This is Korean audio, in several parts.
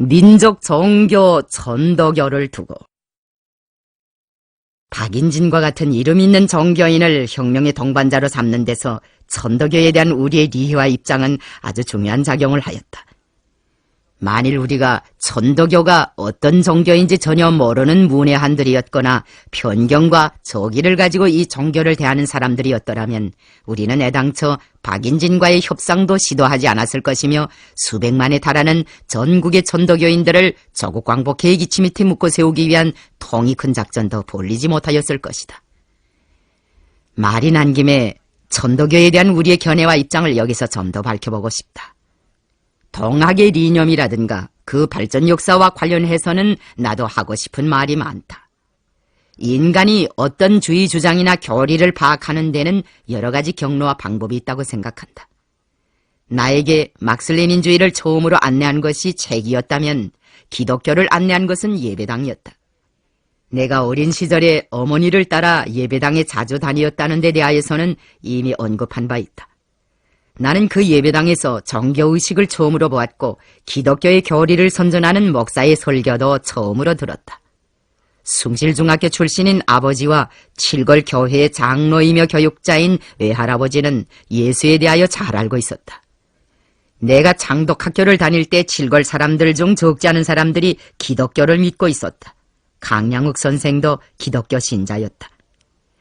민족 종교 전도교를 두고 박인진과 같은 이름 있는 종교인을 혁명의 동반자로 삼는 데서 전도교에 대한 우리의 리히와 입장은 아주 중요한 작용을 하였다. 만일 우리가 전도교가 어떤 종교인지 전혀 모르는 문외한들이었거나 편견과 저기를 가지고 이 종교를 대하는 사람들이었더라면 우리는 애당초 박인진과의 협상도 시도하지 않았을 것이며 수백만에 달하는 전국의 전도교인들을 조국 광복회의 기치 밑에 묶어 세우기 위한 통이 큰 작전도 벌이지 못하였을 것이다. 말이 난 김에 전도교에 대한 우리의 견해와 입장을 여기서 좀 더 밝혀보고 싶다. 동학의 이념이라든가 그 발전 역사와 관련해서는 나도 하고 싶은 말이 많다. 인간이 어떤 주의 주장이나 교리를 파악하는 데는 여러 가지 경로와 방법이 있다고 생각한다. 나에게 막스레닌주의를 처음으로 안내한 것이 책이었다면 기독교를 안내한 것은 예배당이었다. 내가 어린 시절에 어머니를 따라 예배당에 자주 다녔다는 데 대하여서는 이미 언급한 바 있다. 나는 그 예배당에서 종교의식을 처음으로 보았고 기독교의 교리를 선전하는 목사의 설교도 처음으로 들었다. 숭실중학교 출신인 아버지와 칠걸교회의 장로이며 교육자인 외할아버지는 예수에 대하여 잘 알고 있었다. 내가 장독학교를 다닐 때 칠걸 사람들 중 적지 않은 사람들이 기독교를 믿고 있었다. 강양욱 선생도 기독교 신자였다.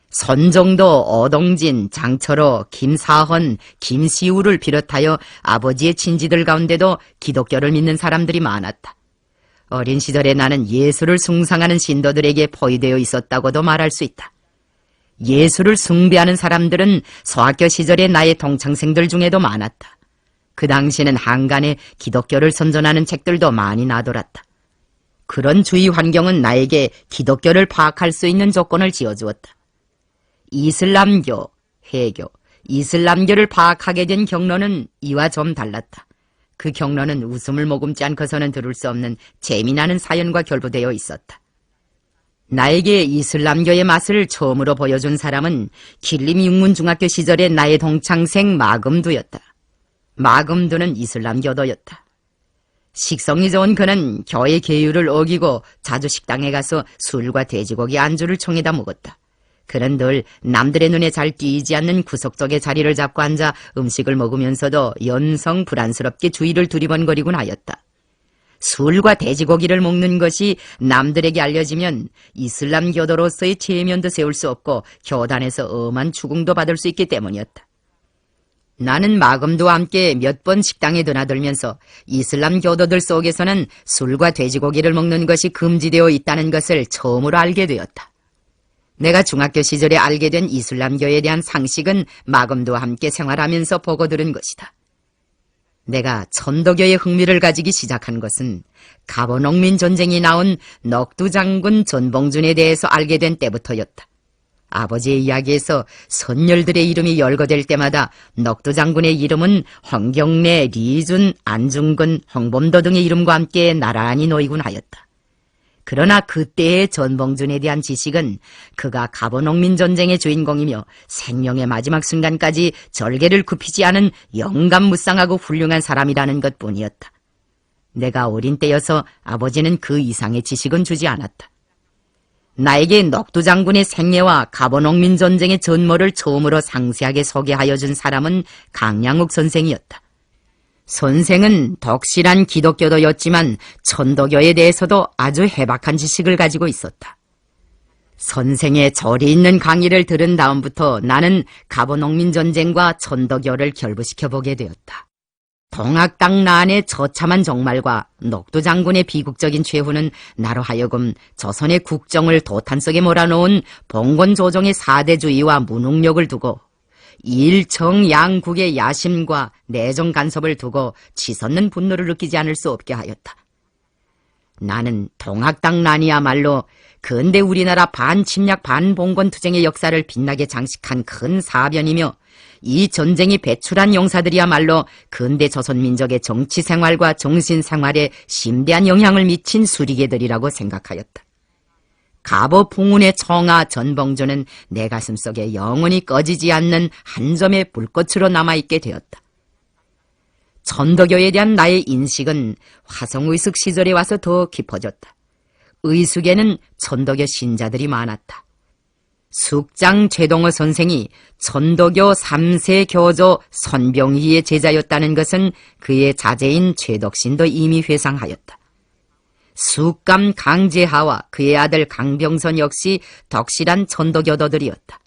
선정도, 어동진, 장철호, 김사헌, 김시우를 비롯하여 아버지의 친지들 가운데도 기독교를 믿는 사람들이 많았다. 어린 시절에 나는 예수를 숭상하는 신도들에게 포위되어 있었다고도 말할 수 있다. 예수를 숭배하는 사람들은 소학교 시절에 나의 동창생들 중에도 많았다. 그 당시에는 한간에 기독교를 선전하는 책들도 많이 나돌았다. 그런 주위 환경은 나에게 기독교를 파악할 수 있는 조건을 지어주었다. 이슬람교, 회교, 이슬람교를 파악하게 된 경로는 이와 좀 달랐다. 그 경로는 웃음을 머금지 않고서는 들을 수 없는 재미나는 사연과 결부되어 있었다. 나에게 이슬람교의 맛을 처음으로 보여준 사람은 길림육문중학교 시절의 나의 동창생 마금두였다. 마금두는 이슬람교도였다. 식성이 좋은 그는 교회 계율을 어기고 자주 식당에 가서 술과 돼지고기 안주를 청해다 먹었다. 그는 늘 남들의 눈에 잘 띄지 않는 구석쪽에 자리를 잡고 앉아 음식을 먹으면서도 연성 불안스럽게 주위를 두리번거리곤 하였다. 술과 돼지고기를 먹는 것이 남들에게 알려지면 이슬람 교도로서의 체면도 세울 수 없고 교단에서 엄한 추궁도 받을 수 있기 때문이었다. 나는 마금두와 함께 몇 번 식당에 드나들면서 이슬람 교도들 속에서는 술과 돼지고기를 먹는 것이 금지되어 있다는 것을 처음으로 알게 되었다. 내가 중학교 시절에 알게 된 이슬람교에 대한 상식은 마금두와 함께 생활하면서 보고 들은 것이다. 내가 천도교에 흥미를 가지기 시작한 것은 갑오농민 전쟁이 나온 넋두장군 전봉준에 대해서 알게 된 때부터였다. 아버지의 이야기에서 선열들의 이름이 열거될 때마다 넋두장군의 이름은 황경래, 리준, 안중근, 황범도 등의 이름과 함께 나란히 놓이곤 하였다. 그러나 그때의 전봉준에 대한 지식은 그가 갑오농민전쟁의 주인공이며 생명의 마지막 순간까지 절개를 굽히지 않은 영감무쌍하고 훌륭한 사람이라는 것뿐이었다. 내가 어린 때여서 아버지는 그 이상의 지식은 주지 않았다. 나에게 넋두장군의 생애와 갑오농민전쟁의 전모를 처음으로 상세하게 소개하여 준 사람은 강양욱 선생이었다. 선생은 덕실한 기독교도였지만 천도교에 대해서도 아주 해박한 지식을 가지고 있었다. 선생의 절이 있는 강의를 들은 다음부터 나는 갑오농민전쟁과 천도교를 결부시켜보게 되었다. 동학당 난의 처참한 종말과 넋두장군의 비극적인 최후는 나로 하여금 조선의 국정을 도탄 속에 몰아넣은 봉건조정의 사대주의와 무능력을 두고 일청양국의 야심과 내정 간섭을 두고 치솟는 분노를 느끼지 않을 수 없게 하였다. 나는 동학당 난이야말로 근대 우리나라 반침략 반봉건 투쟁의 역사를 빛나게 장식한 큰 사변이며 이 전쟁이 배출한 용사들이야말로 근대 조선민족의 정치생활과 정신생활에 심대한 영향을 미친 수리개들이라고 생각하였다. 갑오풍운의 청아 전봉준은 내 가슴속에 영원히 꺼지지 않는 한 점의 불꽃으로 남아있게 되었다. 천도교에 대한 나의 인식은 화성의숙 시절에 와서 더 깊어졌다. 의숙에는 천도교 신자들이 많았다. 숙장 최동호 선생이 천도교 3세 교조 선병희의 제자였다는 것은 그의 자제인 최덕신도 이미 회상하였다. 숙감 강제하와 그의 아들 강병선 역시 덕실한 천도교도들이었다.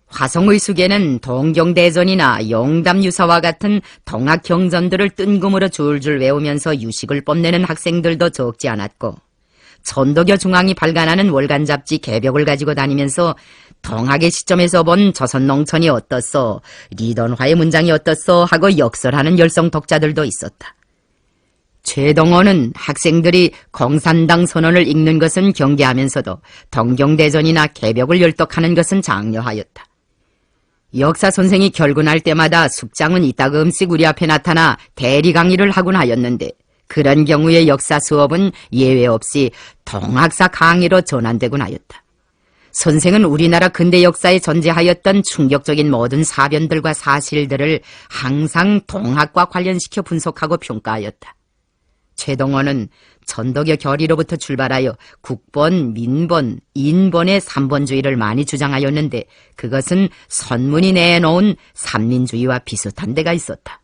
화성의숙에는 동경대전이나 영담유사와 같은 동학경전들을 뜬금으로 줄줄 외우면서 유식을 뽐내는 학생들도 적지 않았고, 천도교 중앙이 발간하는 월간 잡지 개벽을 가지고 다니면서 동학의 시점에서 본 조선 농촌이 어떻소, 리던화의 문장이 어떻소 하고 역설하는 열성 독자들도 있었다. 최동호는 학생들이 공산당 선언을 읽는 것은 경계하면서도 동경대전이나 개벽을 열독하는 것은 장려하였다. 역사 선생이 결근할 때마다 숙장은 이따금씩 우리 앞에 나타나 대리 강의를 하곤 하였는데, 그런 경우의 역사 수업은 예외 없이 동학사 강의로 전환되곤 하였다. 선생은 우리나라 근대 역사에 존재하였던 충격적인 모든 사변들과 사실들을 항상 동학과 관련시켜 분석하고 평가하였다. 최동호는 천도교 결의로부터 출발하여 국본, 민본, 인본의 삼본주의를 많이 주장하였는데, 그것은 선문이 내놓은 삼민주의와 비슷한 데가 있었다.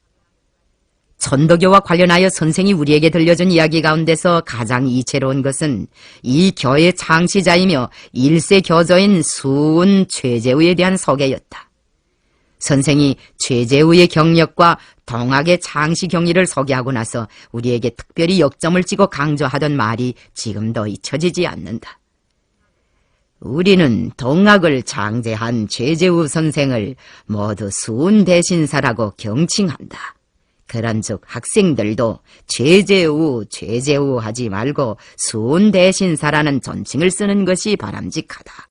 천도교와 관련하여 선생이 우리에게 들려준 이야기 가운데서 가장 이채로운 것은 이 교의 창시자이며 일세 교조인 수은 최재우에 대한 소개였다. 선생이 최재우의 경력과 동학의 창시 경위를 소개하고 나서 우리에게 특별히 역점을 찍어 강조하던 말이 지금도 잊혀지지 않는다. 우리는 동학을 창제한 최재우 선생을 모두 수은 대신사라고 경칭한다. 그런즉 학생들도 최재우 하지 말고 수은 대신사라는 존칭을 쓰는 것이 바람직하다.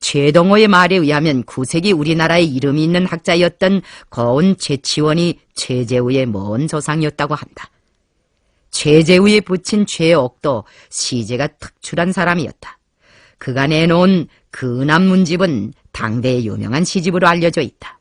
최동호의 말에 의하면 9세기 우리나라에 이름이 있는 학자였던 고은 최치원이 최재우의 먼 조상이었다고 한다. 최재우의 부친 최옥도 시제가 특출한 사람이었다. 그가 내놓은 근암문집은 당대의 유명한 시집으로 알려져 있다.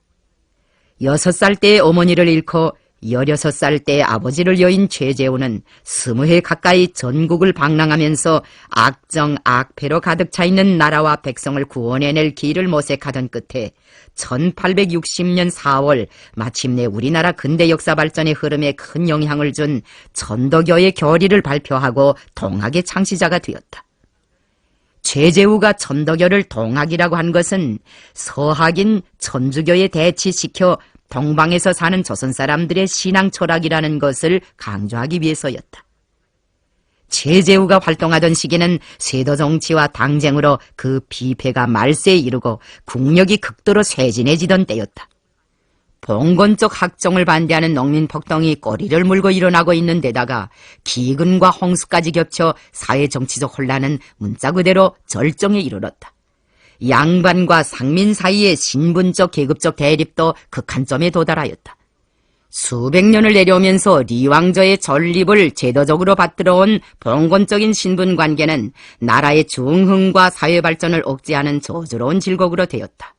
6살 때의 어머니를 잃고 16살 때 아버지를 여인 최재우는 20해 가까이 전국을 방랑하면서 악정 악패로 가득 차 있는 나라와 백성을 구원해낼 길을 모색하던 끝에 1860년 4월 마침내 우리나라 근대 역사 발전의 흐름에 큰 영향을 준 천도교의 교리를 발표하고 동학의 창시자가 되었다. 최재우가 천도교를 동학이라고 한 것은 서학인 천주교에 대치시켜 동방에서 사는 조선 사람들의 신앙 철학이라는 것을 강조하기 위해서였다. 최재우가 활동하던 시기는 세도 정치와 당쟁으로 그 비패가 말세에 이르고 국력이 극도로 쇠진해지던 때였다. 봉건적 학정을 반대하는 농민폭동이 꼬리를 물고 일어나고 있는 데다가 기근과 홍수까지 겹쳐 사회정치적 혼란은 문자 그대로 절정에 이르렀다. 양반과 상민 사이의 신분적 계급적 대립도 극한점에 도달하였다. 수백 년을 내려오면서 리왕저의 전립을 제도적으로 받들어온 봉건적인 신분관계는 나라의 중흥과 사회발전을 억제하는 저주로운 질곡으로 되었다.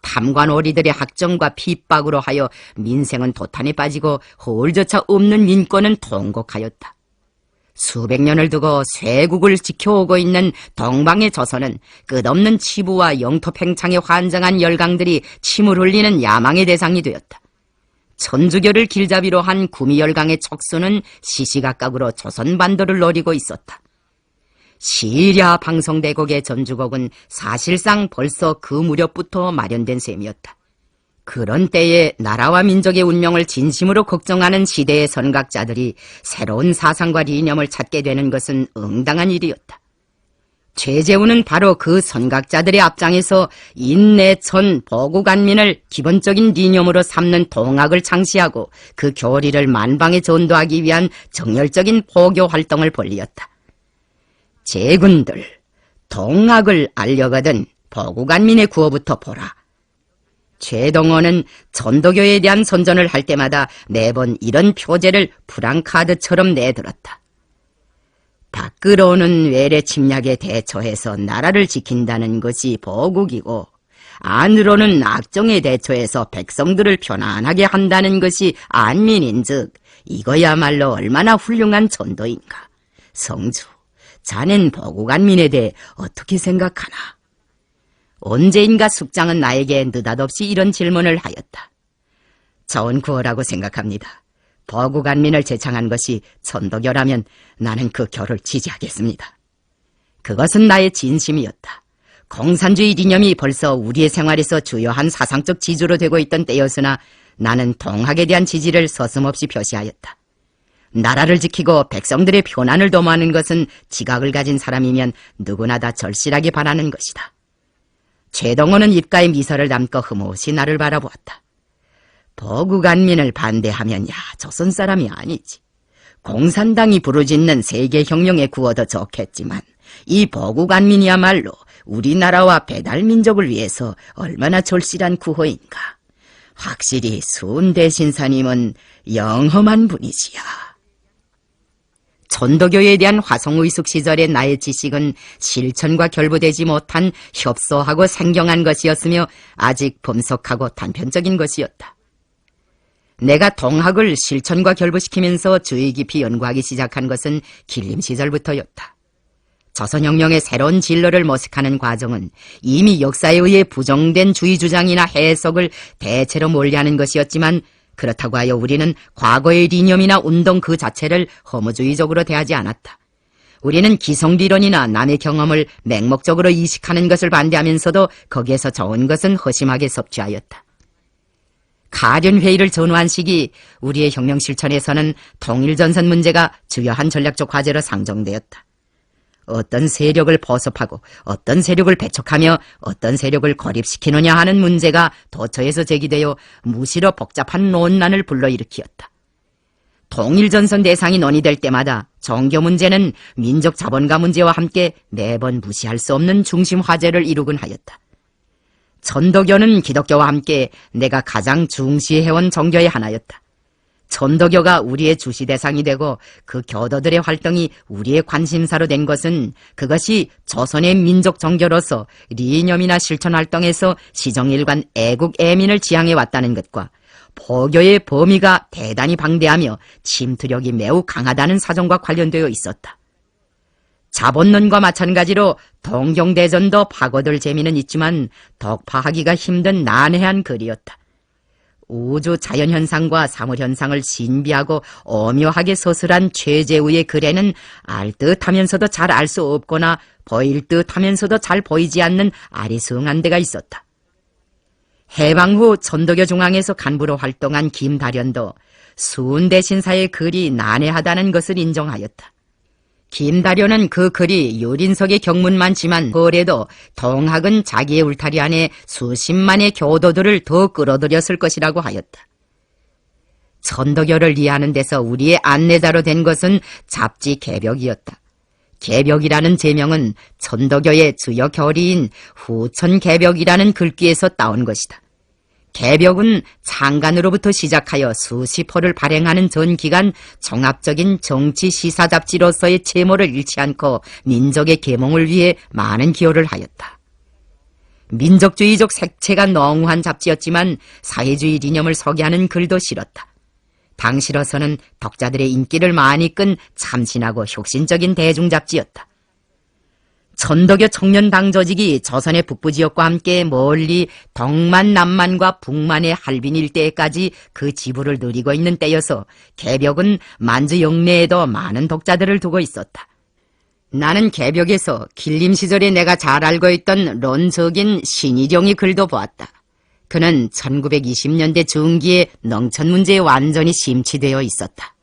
탐관오리들의 학정과 핍박으로 하여 민생은 도탄에 빠지고 허울조차 없는 민권은 통곡하였다. 수백 년을 두고 쇄국을 지켜오고 있는 동방의 조선은 끝없는 치부와 영토팽창에 환장한 열강들이 침을 흘리는 야망의 대상이 되었다. 천주교를 길잡이로 한 구미열강의 척수는 시시각각으로 조선 반도를 노리고 있었다. 시리아 방송대국의 전주곡은 사실상 벌써 그 무렵부터 마련된 셈이었다. 그런 때에 나라와 민족의 운명을 진심으로 걱정하는 시대의 선각자들이 새로운 사상과 이념을 찾게 되는 것은 응당한 일이었다. 최재우는 바로 그 선각자들의 앞장에서 인내천 보국안민을 기본적인 이념으로 삼는 동학을 창시하고 그 교리를 만방에 전도하기 위한 정열적인 포교 활동을 벌이었다. 제군들, 동학을 알려거든 보국안민의 구호부터 보라. 최동호는 천도교에 대한 선전을 할 때마다 매번 이런 표제를 프랑카드처럼 내들었다. 닦으러오는 외래 침략에 대처해서 나라를 지킨다는 것이 보국이고, 안으로는 악정에 대처해서 백성들을 편안하게 한다는 것이 안민인즉 이거야말로 얼마나 훌륭한 전도인가. 성주, 자넨 버구간민에 대해 어떻게 생각하나? 언제인가 숙장은 나에게 느닷없이 이런 질문을 하였다. 좋은 구호라고 생각합니다. 버구간민을 제창한 것이 전도교라면 나는 그 교를 지지하겠습니다. 그것은 나의 진심이었다. 공산주의 이념이 벌써 우리의 생활에서 주요한 사상적 지주로 되고 있던 때였으나 나는 동학에 대한 지지를 서슴없이 표시하였다. 나라를 지키고 백성들의 편안을 도모하는 것은 지각을 가진 사람이면 누구나 다 절실하게 바라는 것이다. 최동호는 입가에 미소를 담고 흐뭇이 나를 바라보았다. 버구간민을 반대하면 조선 사람이 아니지. 공산당이 부르짖는 세계혁명의 구호도 좋겠지만 이 버구간민이야말로 우리나라와 배달민족을 위해서 얼마나 절실한 구호인가. 확실히 순대신사님은 영험한 분이시야. 전도교에 대한 화성의숙 시절의 나의 지식은 실천과 결부되지 못한 협소하고 생경한 것이었으며 아직 범석하고 단편적인 것이었다. 내가 동학을 실천과 결부시키면서 주의 깊이 연구하기 시작한 것은 길림 시절부터였다. 조선혁명의 새로운 진로를 모색하는 과정은 이미 역사에 의해 부정된 주의 주장이나 해석을 대체로 몰리하는 것이었지만 그렇다고 하여 우리는 과거의 이념이나 운동 그 자체를 허무주의적으로 대하지 않았다. 우리는 기성리론이나 남의 경험을 맹목적으로 이식하는 것을 반대하면서도 거기에서 좋은 것은 허심하게 섭취하였다. 가련회의를 전후한 시기 우리의 혁명 실천에서는 통일전선 문제가 주요한 전략적 과제로 상정되었다. 어떤 세력을 포섭하고 어떤 세력을 배척하며 어떤 세력을 고립시키느냐 하는 문제가 도처에서 제기되어 무시로 복잡한 논란을 불러일으키었다. 통일전선 대상이 논의될 때마다 종교 문제는 민족 자본가 문제와 함께 매번 무시할 수 없는 중심 화제를 이루곤 하였다. 전도교는 기독교와 함께 내가 가장 중시해온 종교의 하나였다. 전도교가 우리의 주시 대상이 되고 그 교도들의 활동이 우리의 관심사로 된 것은 그것이 조선의 민족 종교로서 리념이나 실천 활동에서 시정일관 애국 애민을 지향해 왔다는 것과 포교의 범위가 대단히 방대하며 침투력이 매우 강하다는 사정과 관련되어 있었다. 자본론과 마찬가지로 동경대전도 파고들 재미는 있지만 독파하기가 힘든 난해한 글이었다. 우주 자연현상과 사물현상을 신비하고 오묘하게 서술한 최재우의 글에는 알 듯하면서도 잘 알 수 없거나 보일 듯하면서도 잘 보이지 않는 아리송한 데가 있었다. 해방 후 전도교 중앙에서 간부로 활동한 김다련도 순대신사의 글이 난해하다는 것을 인정하였다. 김다련은 그 글이 유린석의 경문만치만 그래도 동학은 자기의 울타리 안에 수십만의 교도들을 더 끌어들였을 것이라고 하였다. 전도교를 이해하는 데서 우리의 안내자로 된 것은 잡지 개벽이었다. 개벽이라는 제명은 전도교의 주요 교리인 후천개벽이라는 글귀에서 따온 것이다. 개벽은 창간으로부터 시작하여 수십 호를 발행하는 전 기간 종합적인 정치 시사 잡지로서의 채모를 잃지 않고 민족의 계몽을 위해 많은 기여를 하였다. 민족주의적 색채가 농후한 잡지였지만 사회주의 이념을 소개하는 글도 실었다. 당시로서는 독자들의 인기를 많이 끈 참신하고 혁신적인 대중잡지였다. 전도교 청년당 조직이 조선의 북부 지역과 함께 멀리 동만, 남만과 북만의 할빈 일대에까지 그 지부를 누리고 있는 때여서 개벽은 만주 영내에도 많은 독자들을 두고 있었다. 나는 개벽에서 길림 시절에 내가 잘 알고 있던 론석인 신일영의 글도 보았다. 그는 1920년대 중기에 농촌 문제에 완전히 심취되어 있었다.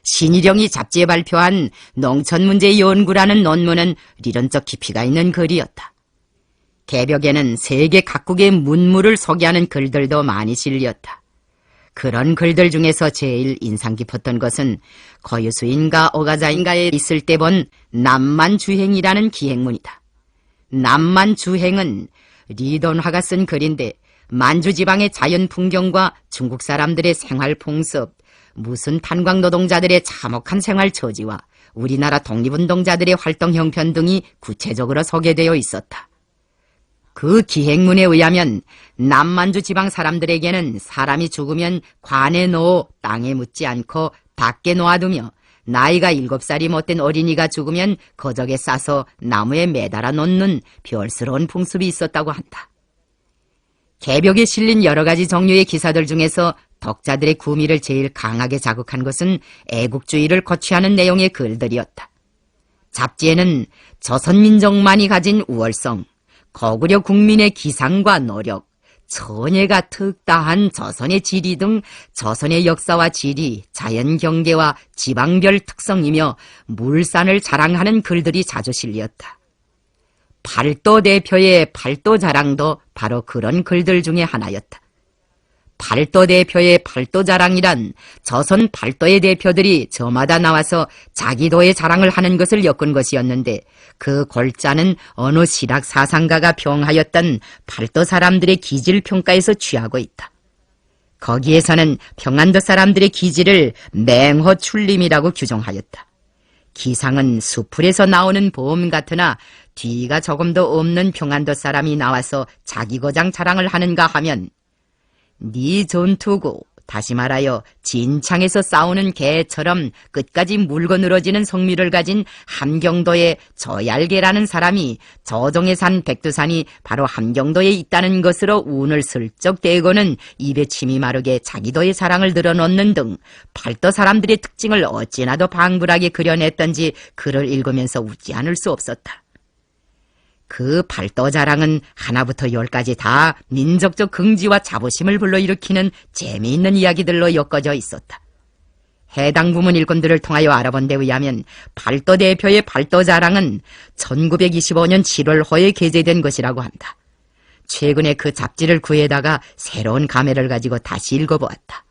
신일영이 잡지에 발표한 농촌문제 연구라는 논문은理論적 깊이가 있는 글이었다. 개벽에는 세계 각국의 문물을 소개하는 글들도 많이 실렸다. 그런 글들 중에서 제일 인상 깊었던 것은 고유수인가 오가자인가에 있을 때 본 남만주행이라는 기행문이다. 남만주행은 리돈화가 쓴 글인데 만주지방의 자연 풍경과 중국 사람들의 생활 풍습, 무슨 탄광 노동자들의 참혹한 생활 처지와 우리나라 독립운동자들의 활동 형편 등이 구체적으로 소개되어 있었다. 그 기행문에 의하면 남만주 지방 사람들에게는 사람이 죽으면 관에 넣어 땅에 묻지 않고 밖에 놓아두며 나이가 7살이 못된 어린이가 죽으면 거적에 싸서 나무에 매달아 놓는 별스러운 풍습이 있었다고 한다. 개벽에 실린 여러 가지 종류의 기사들 중에서 독자들의 구미를 제일 강하게 자극한 것은 애국주의를 거취하는 내용의 글들이었다. 잡지에는 조선민족만이 가진 우월성, 거구려 국민의 기상과 노력, 천혜가 특다한 조선의 지리 등 조선의 역사와 지리, 자연경계와 지방별 특성이며 물산을 자랑하는 글들이 자주 실렸다. 팔도 대표의 팔도 자랑도 바로 그런 글들 중에 하나였다. 팔도 대표의 팔도 자랑이란 조선 팔도의 대표들이 저마다 나와서 자기 도의 자랑을 하는 것을 엮은 것이었는데 그 골자는 어느 실학 사상가가 평하였던 팔도 사람들의 기질 평가에서 취하고 있다. 거기에서는 평안도 사람들의 기질을 맹호 출림이라고 규정하였다. 기상은 수풀에서 나오는 보험 같으나 뒤가 조금도 없는 평안도 사람이 나와서 자기 거장 자랑을 하는가 하면 네 전투구, 다시 말하여 진창에서 싸우는 개처럼 끝까지 물고 늘어지는 성미를 가진 함경도의 저얄개라는 사람이 저종에 산 백두산이 바로 함경도에 있다는 것으로 운을 슬쩍 대고는 입에 침이 마르게 자기도의 자랑을 늘어놓는 등 팔도 사람들의 특징을 어찌나도 방불하게 그려냈던지 글을 읽으면서 웃지 않을 수 없었다. 그 팔도 자랑은 하나부터 10까지 다 민족적 긍지와 자부심을 불러일으키는 재미있는 이야기들로 엮어져 있었다. 해당 부문 일꾼들을 통하여 알아본 데 의하면 팔도 대표의 팔도 자랑은 1925년 7월호에 게재된 것이라고 한다. 최근에 그 잡지를 구해다가 새로운 감회를 가지고 다시 읽어보았다.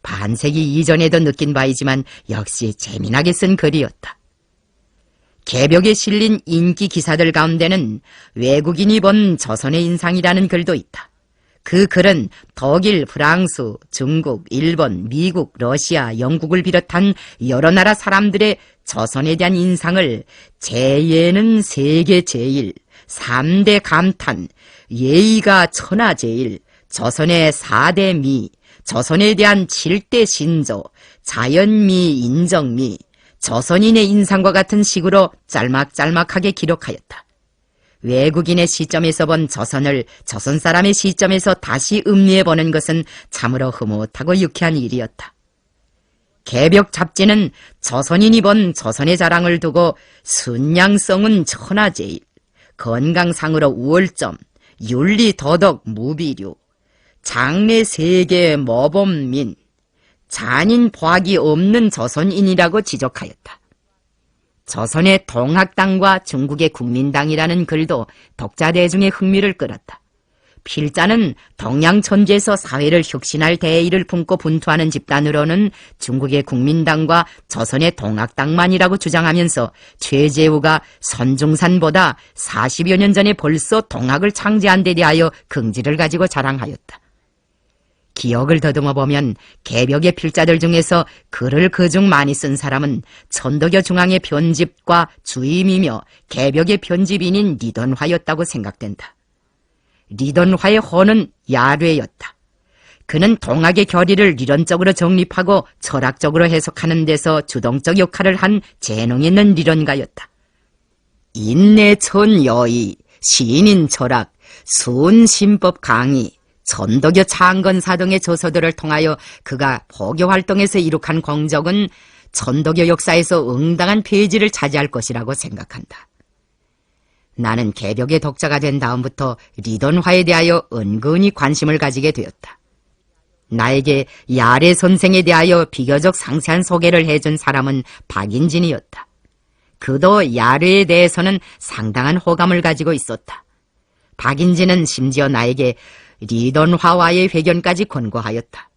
반세기 이전에도 느낀 바이지만 역시 재미나게 쓴 글이었다. 개벽에 실린 인기 기사들 가운데는 외국인이 본 조선의 인상이라는 글도 있다. 그 글은 독일, 프랑스, 중국, 일본, 미국, 러시아, 영국을 비롯한 여러 나라 사람들의 조선에 대한 인상을 제예는 세계 제일, 3대 감탄, 예의가 천하제일, 조선의 4대 미, 조선에 대한 7대 신조, 자연미, 인정미, 조선인의 인상과 같은 식으로 짤막짤막하게 기록하였다. 외국인의 시점에서 본 조선을 조선 사람의 시점에서 다시 음미해보는 것은 참으로 흐뭇하고 유쾌한 일이었다. 개벽 잡지는 조선인이 본 조선의 자랑을 두고 순양성은 천하제일, 건강상으로 우월점, 윤리 도덕 무비류, 장래 세계 모범민, 잔인 보학이 없는 조선인이라고 지적하였다. 조선의 동학당과 중국의 국민당이라는 글도 독자 대중의 흥미를 끌었다. 필자는 동양천지에서 사회를 혁신할 대의를 품고 분투하는 집단으로는 중국의 국민당과 조선의 동학당만이라고 주장하면서 최재우가 선중산보다 40여 년 전에 벌써 동학을 창제한 데 대하여 긍지를 가지고 자랑하였다. 기억을 더듬어 보면 개벽의 필자들 중에서 글을 그중 많이 쓴 사람은 천도교 중앙의 편집과 주임이며 개벽의 편집인인 리돈화였다고 생각된다. 리돈화의 호는 야뢰였다. 그는 동학의 교리를理論적으로 정립하고 철학적으로 해석하는 데서 주동적 역할을 한 재능 있는理論가였다. 인내천 여의, 시인인 철학, 순신법 강의, 천도교 창건사 등의 저서들을 통하여 그가 포교활동에서 이룩한 공적은 천도교 역사에서 응당한 페이지를 차지할 것이라고 생각한다. 나는 개벽의 독자가 된 다음부터 리돈화에 대하여 은근히 관심을 가지게 되었다. 나에게 야뢰 선생에 대하여 비교적 상세한 소개를 해준 사람은 박인진이었다. 그도 야뢰에 대해서는 상당한 호감을 가지고 있었다. 박인진은 심지어 나에게 리돈화와의 회견까지 권고하였다.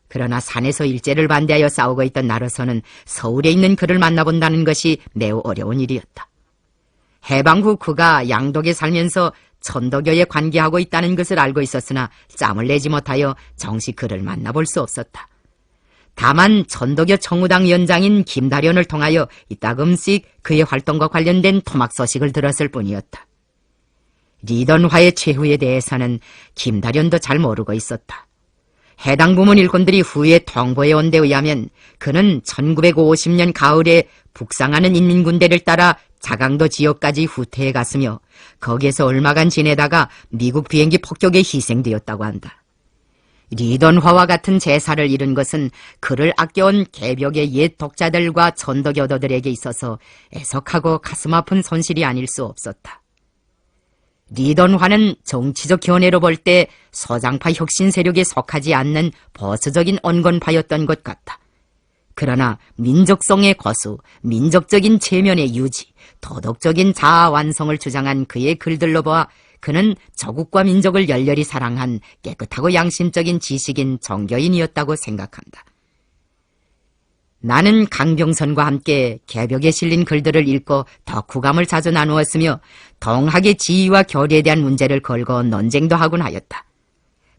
그러나 산에서 일제를 반대하여 싸우고 있던 나로서는 서울에 있는 그를 만나본다는 것이 매우 어려운 일이었다. 해방 후 그가 양독에 살면서 천도교에 관계하고 있다는 것을 알고 있었으나 짬을 내지 못하여 정식 그를 만나볼 수 없었다. 다만 천도교 청우당 연장인 김다련을 통하여 이따금씩 그의 활동과 관련된 토막 소식을 들었을 뿐이었다. 리던화의 최후에 대해서는 김다련도 잘 모르고 있었다. 해당 부문 일꾼들이 후에 통보해온 데 의하면 그는 1950년 가을에 북상하는 인민군대를 따라 자강도 지역까지 후퇴해 갔으며 거기에서 얼마간 지내다가 미국 비행기 폭격에 희생되었다고 한다. 리던화와 같은 제사를 잃은 것은 그를 아껴온 개벽의 옛 독자들과 전도교도들에게 있어서 애석하고 가슴 아픈 손실이 아닐 수 없었다. 리던화는 정치적 견해로 볼 때 서장파 혁신 세력에 속하지 않는 보수적인 온건파였던 것 같다. 그러나 민족성의 고수, 민족적인 체면의 유지, 도덕적인 자아 완성을 주장한 그의 글들로 보아 그는 조국과 민족을 열렬히 사랑한 깨끗하고 양심적인 지식인 종교인이었다고 생각한다. 나는 강병선과 함께 개벽에 실린 글들을 읽고 덕후감을 자주 나누었으며 동학의 지위와 교리에 대한 문제를 걸고 논쟁도 하곤 하였다.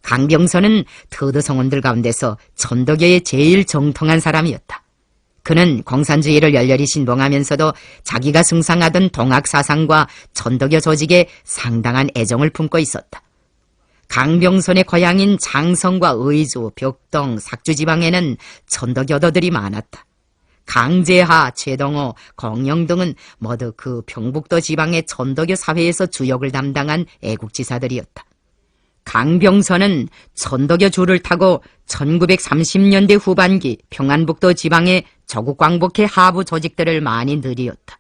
강병선은 터드성원들 가운데서 천도교의 제일 정통한 사람이었다. 그는 공산주의를 열렬히 신봉하면서도 자기가 숭상하던 동학 사상과 천도교 조직에 상당한 애정을 품고 있었다. 강병선의 고향인 장성과 의주, 벽동, 삭주 지방에는 천도교도들이 많았다. 강제하, 최동호, 공영 등은 모두 그 평북도 지방의 천도교 사회에서 주역을 담당한 애국지사들이었다. 강병선은 천도교 줄을 타고 1930년대 후반기 평안북도 지방의 조국광복회 하부 조직들을 많이 늘이었다.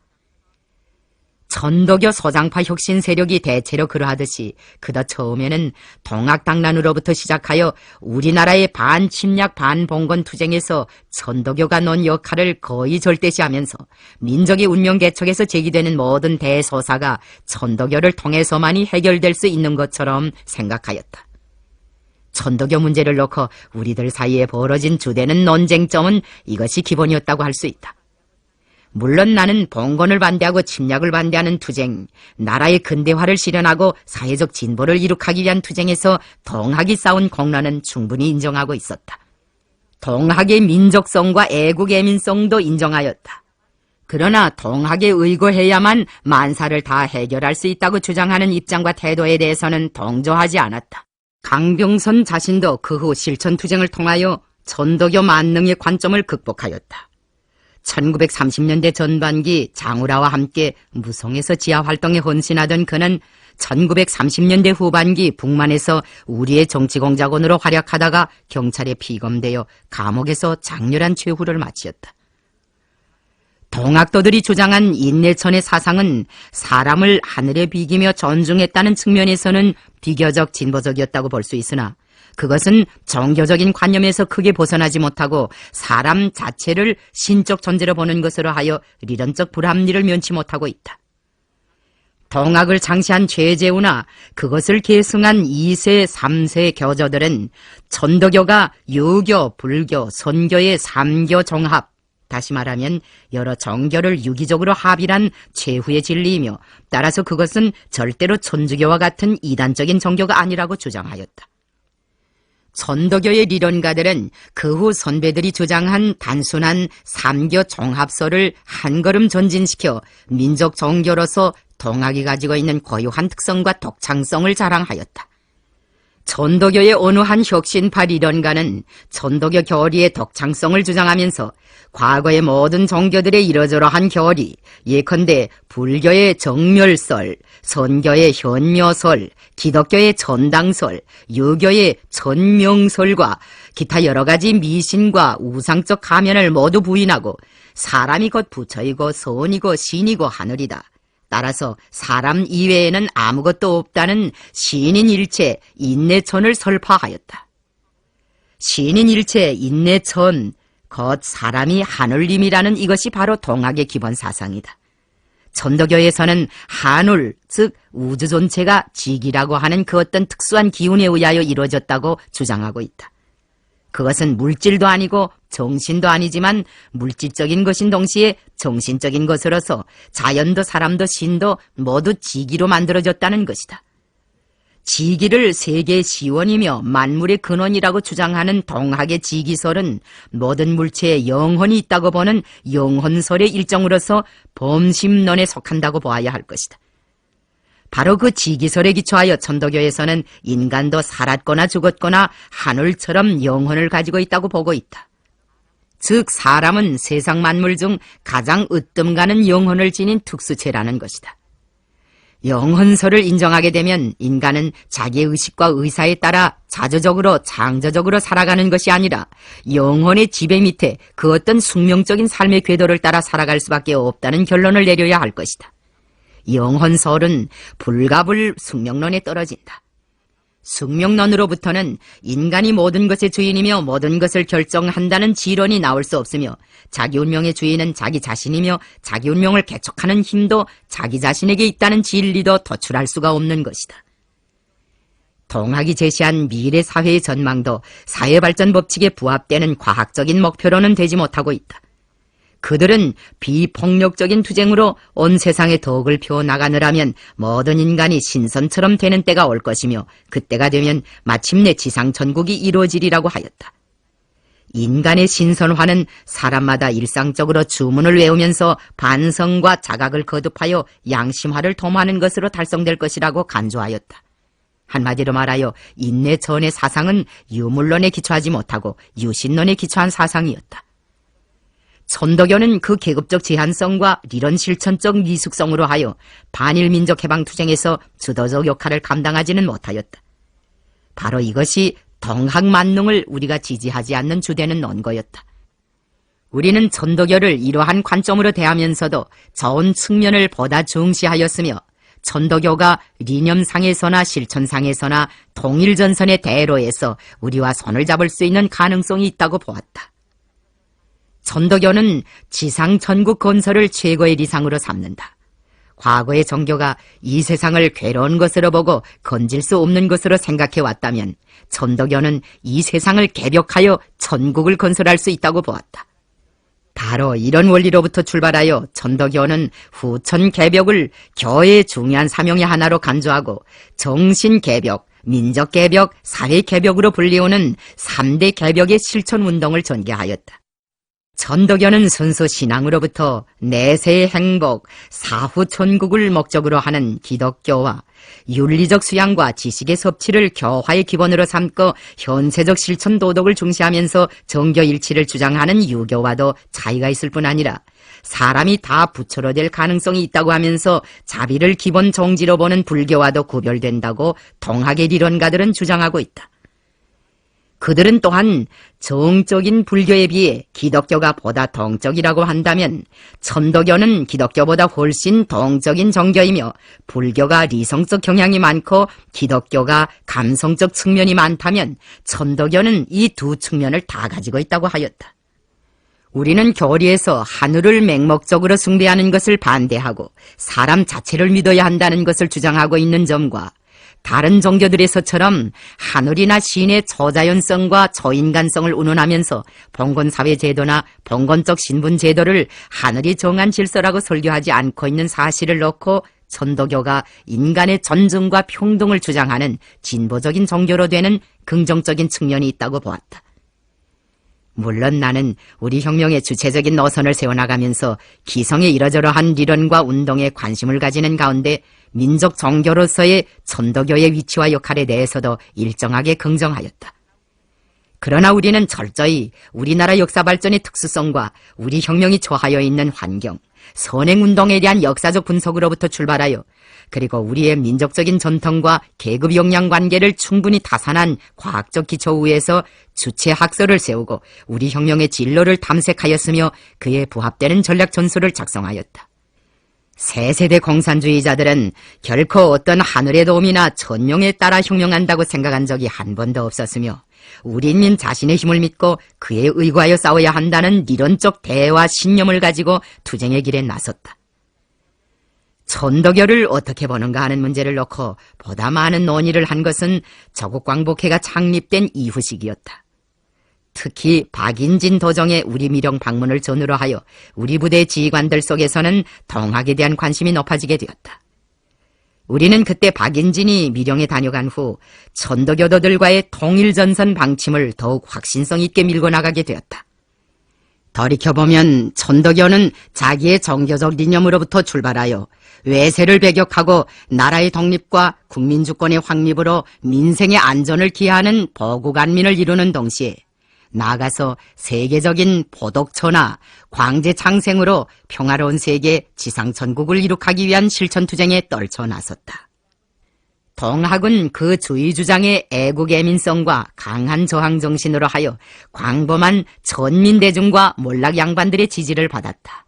천도교 소장파 혁신 세력이 대체로 그러하듯이 그도 처음에는 동학당란으로부터 시작하여 우리나라의 반침략 반봉건 투쟁에서 천도교가 논 역할을 거의 절대시하면서 민족의 운명 개척에서 제기되는 모든 대소사가 천도교를 통해서만이 해결될 수 있는 것처럼 생각하였다. 천도교 문제를 놓고 우리들 사이에 벌어진 주되는 논쟁점은 이것이 기본이었다고 할 수 있다. 물론 나는 봉건을 반대하고 침략을 반대하는 투쟁, 나라의 근대화를 실현하고 사회적 진보를 이룩하기 위한 투쟁에서 동학이 쌓은 공로는 충분히 인정하고 있었다. 동학의 민족성과 애국애민성도 인정하였다. 그러나 동학에 의거해야만 만사를 다 해결할 수 있다고 주장하는 입장과 태도에 대해서는 동조하지 않았다. 강병선 자신도 그 후 실천투쟁을 통하여 천도교 만능의 관점을 극복하였다. 1930년대 전반기 장우라와 함께 무송에서 지하활동에 헌신하던 그는 1930년대 후반기 북만에서 우리의 정치공작원으로 활약하다가 경찰에 피검되어 감옥에서 장렬한 최후를 마치었다. 동학도들이 주장한 인내천의 사상은 사람을 하늘에 비기며 존중했다는 측면에서는 비교적 진보적이었다고 볼 수 있으나 그것은 종교적인 관념에서 크게 벗어나지 못하고 사람 자체를 신적 존재로 보는 것으로 하여 리론적 불합리를 면치 못하고 있다. 동학을 창시한 최재우나 그것을 계승한 2세, 3세 교조들은 천도교가 유교, 불교, 선교의 3교 종합, 다시 말하면 여러 종교를 유기적으로 합일한 최후의 진리이며 따라서 그것은 절대로 천주교와 같은 이단적인 종교가 아니라고 주장하였다. 천도교의 리론가들은 그 후 선배들이 주장한 단순한 삼교 종합설을 한 걸음 전진시켜 민족 종교로서 동학이 가지고 있는 고유한 특성과 독창성을 자랑하였다. 천도교의 어느 한 혁신파 리론가는 천도교 교리의 독창성을 주장하면서 과거의 모든 종교들의 이러저러한 교리, 예컨대 불교의 정멸설, 선교의 현묘설, 기독교의 전당설, 유교의 전명설과 기타 여러 가지 미신과 우상적 가면을 모두 부인하고 사람이 곧 부처이고 선이고 신이고 하늘이다. 따라서 사람 이외에는 아무것도 없다는 신인일체 인내천을 설파하였다. 신인일체 인내천, 곧 사람이 하늘님이라는 이것이 바로 동학의 기본 사상이다. 천도교에서는 한울, 즉 우주 전체가 직이라고 하는 그 어떤 특수한 기운에 의하여 이루어졌다고 주장하고 있다. 그것은 물질도 아니고 정신도 아니지만 물질적인 것인 동시에 정신적인 것으로서 자연도 사람도 신도 모두 지기로 만들어졌다는 것이다. 지기를 세계의 시원이며 만물의 근원이라고 주장하는 동학의 지기설은 모든 물체에 영혼이 있다고 보는 영혼설의 일종으로서 범심론에 속한다고 보아야 할 것이다. 바로 그 지기설에 기초하여 천도교에서는 인간도 살았거나 죽었거나 하늘처럼 영혼을 가지고 있다고 보고 있다. 즉 사람은 세상 만물 중 가장 으뜸가는 영혼을 지닌 특수체라는 것이다. 영혼설을 인정하게 되면 인간은 자기의 의식과 의사에 따라 자조적으로 창조적으로 살아가는 것이 아니라 영혼의 지배 밑에 그 어떤 숙명적인 삶의 궤도를 따라 살아갈 수밖에 없다는 결론을 내려야 할 것이다. 영혼설은 불가불 숙명론에 떨어진다. 숙명론으로부터는 인간이 모든 것의 주인이며 모든 것을 결정한다는 지론이 나올 수 없으며 자기 운명의 주인은 자기 자신이며 자기 운명을 개척하는 힘도 자기 자신에게 있다는 진리도 도출할 수가 없는 것이다. 동학이 제시한 미래 사회의 전망도 사회발전 법칙에 부합되는 과학적인 목표로는 되지 못하고 있다. 그들은 비폭력적인 투쟁으로 온 세상에 덕을 펴나가느라면 모든 인간이 신선처럼 되는 때가 올 것이며 그때가 되면 마침내 지상천국이 이루어지리라고 하였다. 인간의 신선화는 사람마다 일상적으로 주문을 외우면서 반성과 자각을 거듭하여 양심화를 도모하는 것으로 달성될 것이라고 간주하였다. 한마디로 말하여 인내 전의 사상은 유물론에 기초하지 못하고 유신론에 기초한 사상이었다. 천도교는 그 계급적 제한성과理론 실천적 미숙성으로 하여 반일민족 해방투쟁에서 주도적 역할을 감당하지는 못하였다. 바로 이것이 동학만능을 우리가 지지하지 않는 주되는 논거였다. 우리는 천도교를 이러한 관점으로 대하면서도 저온 측면을 보다 중시하였으며 천도교가 리념상에서나 실천상에서나 통일전선의 대로에서 우리와 손을 잡을 수 있는 가능성이 있다고 보았다. 천도교는 지상천국 건설을 최고의理想으로 삼는다. 과거의 종교가 이 세상을 괴로운 것으로 보고 건질 수 없는 것으로 생각해 왔다면 천도교는 이 세상을 개벽하여 천국을 건설할 수 있다고 보았다. 바로 이런 원리로부터 출발하여 천도교는 후천 개벽을 교의 중요한 사명의 하나로 간주하고 정신 개벽, 민족 개벽, 사회 개벽으로 불리우는 3대 개벽의 실천 운동을 전개하였다. 천도교는 순수 신앙으로부터 내세의 행복, 사후 천국을 목적으로 하는 기독교와 윤리적 수양과 지식의 섭취를 교화의 기본으로 삼고 현세적 실천 도덕을 중시하면서 정교 일치를 주장하는 유교와도 차이가 있을 뿐 아니라 사람이 다 부처로 될 가능성이 있다고 하면서 자비를 기본 정지로 보는 불교와도 구별된다고 동학의理論가들은 주장하고 있다. 그들은 또한 정적인 불교에 비해 기독교가 보다 동적이라고 한다면 천도교는 기독교보다 훨씬 동적인 종교이며 불교가理성적 경향이 많고 기독교가 감성적 측면이 많다면 천도교는 이 두 측면을 다 가지고 있다고 하였다. 우리는 교리에서 하늘을 맹목적으로 숭배하는 것을 반대하고 사람 자체를 믿어야 한다는 것을 주장하고 있는 점과 다른 종교들에서처럼 하늘이나 신의 초자연성과 초인간성을 운운하면서 봉건사회 제도나 봉건적 신분 제도를 하늘이 정한 질서라고 설교하지 않고 있는 사실을 놓고 천도교가 인간의 존중과 평등을 주장하는 진보적인 종교로 되는 긍정적인 측면이 있다고 보았다. 물론 나는 우리 혁명의 주체적인 노선을 세워나가면서 기성의 이러저러한理論과 운동에 관심을 가지는 가운데 민족 종교로서의 천도교의 위치와 역할에 대해서도 일정하게 긍정하였다. 그러나 우리는 철저히 우리나라 역사 발전의 특수성과 우리 혁명이 처하여 있는 환경, 선행운동에 대한 역사적 분석으로부터 출발하여 그리고 우리의 민족적인 전통과 계급 역량 관계를 충분히 타산한 과학적 기초 위에서 주체 학설을 세우고 우리 혁명의 진로를 탐색하였으며 그에 부합되는 전략 전술을 작성하였다. 새 세대 공산주의자들은 결코 어떤 하늘의 도움이나 천룡에 따라 혁명한다고 생각한 적이 한 번도 없었으며 우리 인민 자신의 힘을 믿고 그에 의거하여 싸워야 한다는理論적 대와 신념을 가지고 투쟁의 길에 나섰다. 천도교를 어떻게 보는가 하는 문제를 놓고 보다 많은 논의를 한 것은 조국광복회가 창립된 이후 시기였다. 특히 박인진 도정의 우리 미령 방문을 전후로 하여 우리 부대 지휘관들 속에서는 동학에 대한 관심이 높아지게 되었다. 우리는 그때 박인진이 미령에 다녀간 후 천도교도들과의 통일전선 방침을 더욱 확신성 있게 밀고 나가게 되었다. 돌이켜보면 천덕여는 자기의 정교적 이념으로부터 출발하여 외세를 배격하고 나라의 독립과 국민주권의 확립으로 민생의 안전을 기하는 보국안민을 이루는 동시에 나아가서 세계적인 포독천하, 광제창생으로 평화로운 세계 지상천국을 이룩하기 위한 실천투쟁에 떨쳐 나섰다. 동학은 그 주의주장의 애국애민성과 강한 저항정신으로 하여 광범한 전민대중과 몰락양반들의 지지를 받았다.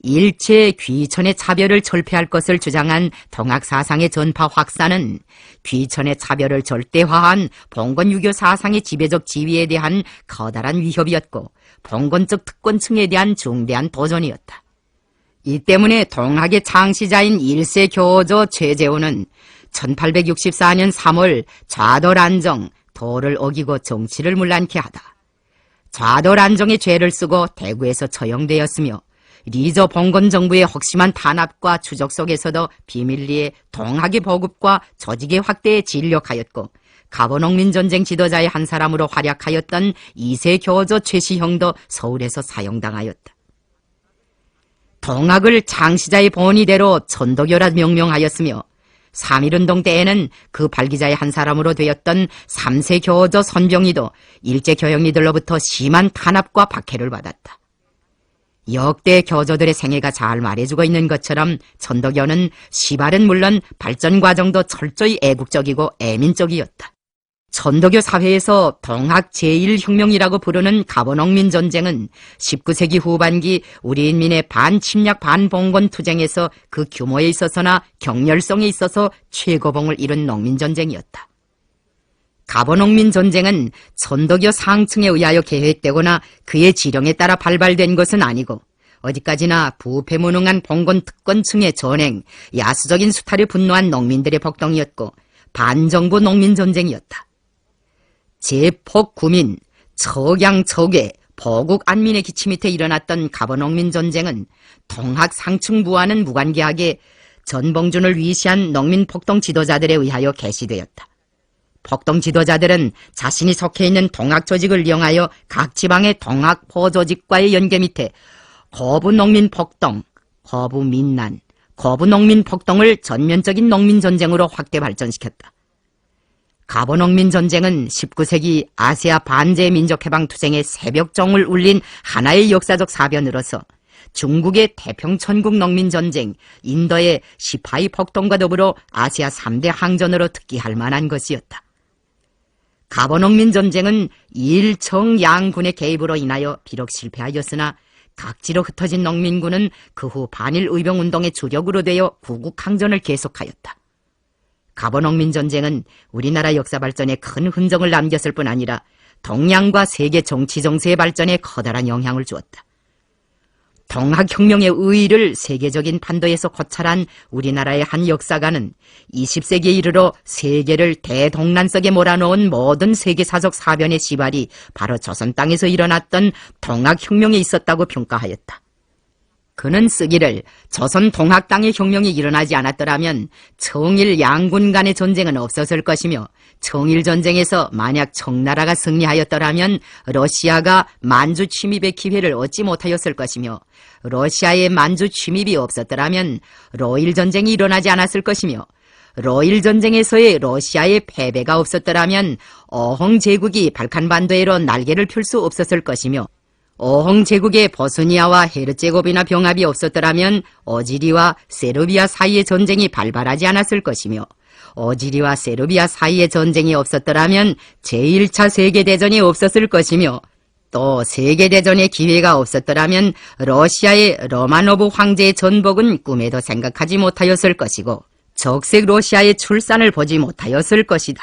일체 귀천의 차별을 철폐할 것을 주장한 동학사상의 전파 확산은 귀천의 차별을 절대화한 봉건유교 사상의 지배적 지위에 대한 커다란 위협이었고 봉건적 특권층에 대한 중대한 도전이었다. 이 때문에 동학의 창시자인 1세 교조 최재호는 1864년 3월 좌돌안정, 도를 어기고 정치를 문란케 하다. 좌돌안정의 죄를 쓰고 대구에서 처형되었으며 리저 봉건 정부의 혹심한 탄압과 추적 속에서도 비밀리에 동학의 보급과 조직의 확대에 진력하였고 가보농민전쟁 지도자의 한 사람으로 활약하였던 2세 교조 최시형도 서울에서 사형당하였다. 동학을 창시자의 본의대로 천도교라 명명하였으며 3.1운동 때에는 그 발기자의 한 사람으로 되었던 3세 교조 선병이도 일제교역리들로부터 심한 탄압과 박해를 받았다. 역대 교조들의 생애가 잘 말해주고 있는 것처럼 천도교는 시발은 물론 발전 과정도 철저히 애국적이고 애민적이었다. 천도교 사회에서 동학 제1혁명이라고 부르는 가보농민전쟁은 19세기 후반기 우리 인민의 반침략 반봉건 투쟁에서 그 규모에 있어서나 격렬성에 있어서 최고봉을 이룬 농민전쟁이었다. 가보농민전쟁은 천도교 상층에 의하여 계획되거나 그의 지령에 따라 발발된 것은 아니고 어디까지나 부패무능한 봉건 특권층의 전행, 야수적인 수탈에 분노한 농민들의 폭동이었고 반정부 농민전쟁이었다. 제폭구민, 척양척외, 보국안민의 기치 밑에 일어났던 가보농민전쟁은 동학 상층부와는 무관계하게 전봉준을 위시한 농민폭동 지도자들에 의하여 개시되었다. 폭동 지도자들은 자신이 속해 있는 동학 조직을 이용하여 각 지방의 동학포 조직과의 연계 밑에 거부농민폭동, 거부민난, 거부농민폭동을 전면적인 농민전쟁으로 확대 발전시켰다. 가보농민전쟁은 19세기 아시아 반제민족해방투쟁의 새벽종을 울린 하나의 역사적 사변으로서 중국의 태평천국 농민전쟁, 인도의 시파이 폭동과 더불어 아시아 3대 항전으로 특기할 만한 것이었다. 가보농민전쟁은 일청양군의 개입으로 인하여 비록 실패하였으나 각지로 흩어진 농민군은 그 후 반일의병운동의 주력으로 되어 구국항전을 계속하였다. 가보농민전쟁은 우리나라 역사 발전에 큰 흔적을 남겼을 뿐 아니라 동양과 세계 정치 정세의 발전에 커다란 영향을 주었다. 동학혁명의 의의를 세계적인 판도에서 고찰한 우리나라의 한 역사가는 20세기에 이르러 세계를 대동란 속에 몰아넣은 모든 세계사적 사변의 시발이 바로 조선 땅에서 일어났던 동학혁명에 있었다고 평가하였다. 그는 쓰기를 조선 동학 땅의 혁명이 일어나지 않았더라면 청일 양군 간의 전쟁은 없었을 것이며 청일전쟁에서 만약 청나라가 승리하였더라면 러시아가 만주 침입의 기회를 얻지 못하였을 것이며 러시아의 만주 침입이 없었더라면 러일전쟁이 일어나지 않았을 것이며 러일전쟁에서의 러시아의 패배가 없었더라면 어홍제국이 발칸반도해로 날개를 펼 수 없었을 것이며 어홍제국의 보스니아와 헤르체고비나 병합이 없었더라면 어지리와 세르비아 사이의 전쟁이 발발하지 않았을 것이며 어지리와 세르비아 사이의 전쟁이 없었더라면 제1차 세계대전이 없었을 것이며 또 세계대전의 기회가 없었더라면 러시아의 로마노브 황제의 전복은 꿈에도 생각하지 못하였을 것이고 적색 러시아의 출산을 보지 못하였을 것이다.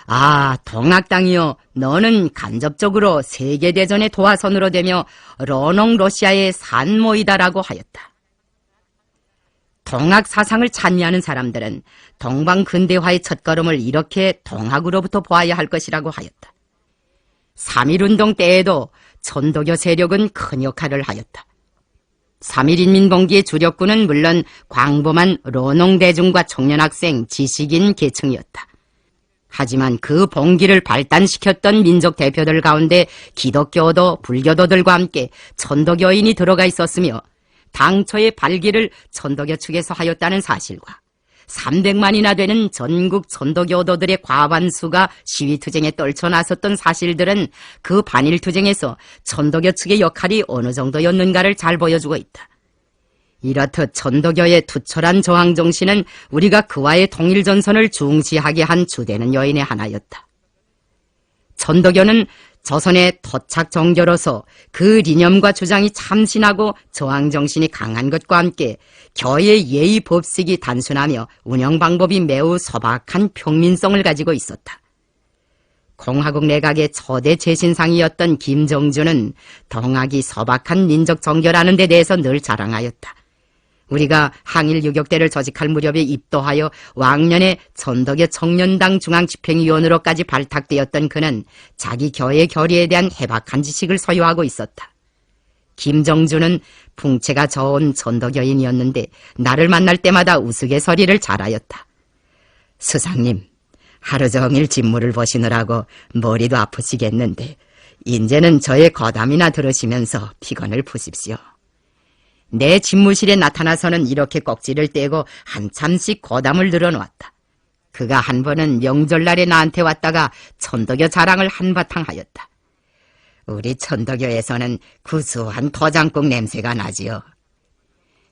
아, 동학 땅이여, 너는 간접적으로 세계대전의 도화선으로 되며 러농 러시아의 산모이다라고 하였다. 동학 사상을 찬미하는 사람들은 동방 근대화의 첫걸음을 이렇게 동학으로부터 보아야 할 것이라고 하였다. 3.1운동 때에도 천도교 세력은 큰 역할을 하였다. 3.1인민봉기의 주력군은 물론 광범한 러농 대중과 청년학생, 지식인 계층이었다. 하지만 그 봉기를 발단시켰던 민족 대표들 가운데 기독교도 불교도들과 함께 천도교인이 들어가 있었으며 당초의 발기를 천도교 측에서 하였다는 사실과 300만이나 되는 전국 천도교도들의 과반수가 시위투쟁에 떨쳐나섰던 사실들은 그 반일투쟁에서 천도교 측의 역할이 어느 정도였는가를 잘 보여주고 있다. 이렇듯 천도교의 투철한 저항 정신은 우리가 그와의 통일전선을 중시하게 한 주되는 요인의 하나였다. 천도교는 조선의 토착 정교로서 그理念과 주장이 참신하고 저항 정신이 강한 것과 함께 교의 예의 법칙이 단순하며 운영 방법이 매우 소박한 평민성을 가지고 있었다. 공화국 내각의 초대 재신상이었던 김정주는 동학이 소박한 민족 정교라는 데 대해서 늘 자랑하였다. 우리가 항일 유격대를 조직할 무렵에 입도하여 왕년에 천도교 청년당 중앙집행위원으로까지 발탁되었던 그는 자기 교의 교리에 대한 해박한 지식을 소유하고 있었다. 김정주는 풍채가 좋은 천도교인이었는데 나를 만날 때마다 우스갯소리를 잘하였다. 스상님, 하루 종일 집무를 보시느라고 머리도 아프시겠는데 이제는 저의 거담이나 들으시면서 피곤을 푸십시오. 내 집무실에 나타나서는 이렇게 꼭지를 떼고 한참씩 고담을 늘어놓았다. 그가 한 번은 명절날에 나한테 왔다가 천도교 자랑을 한바탕 하였다. 우리 천도교에서는 구수한 토장국 냄새가 나지요.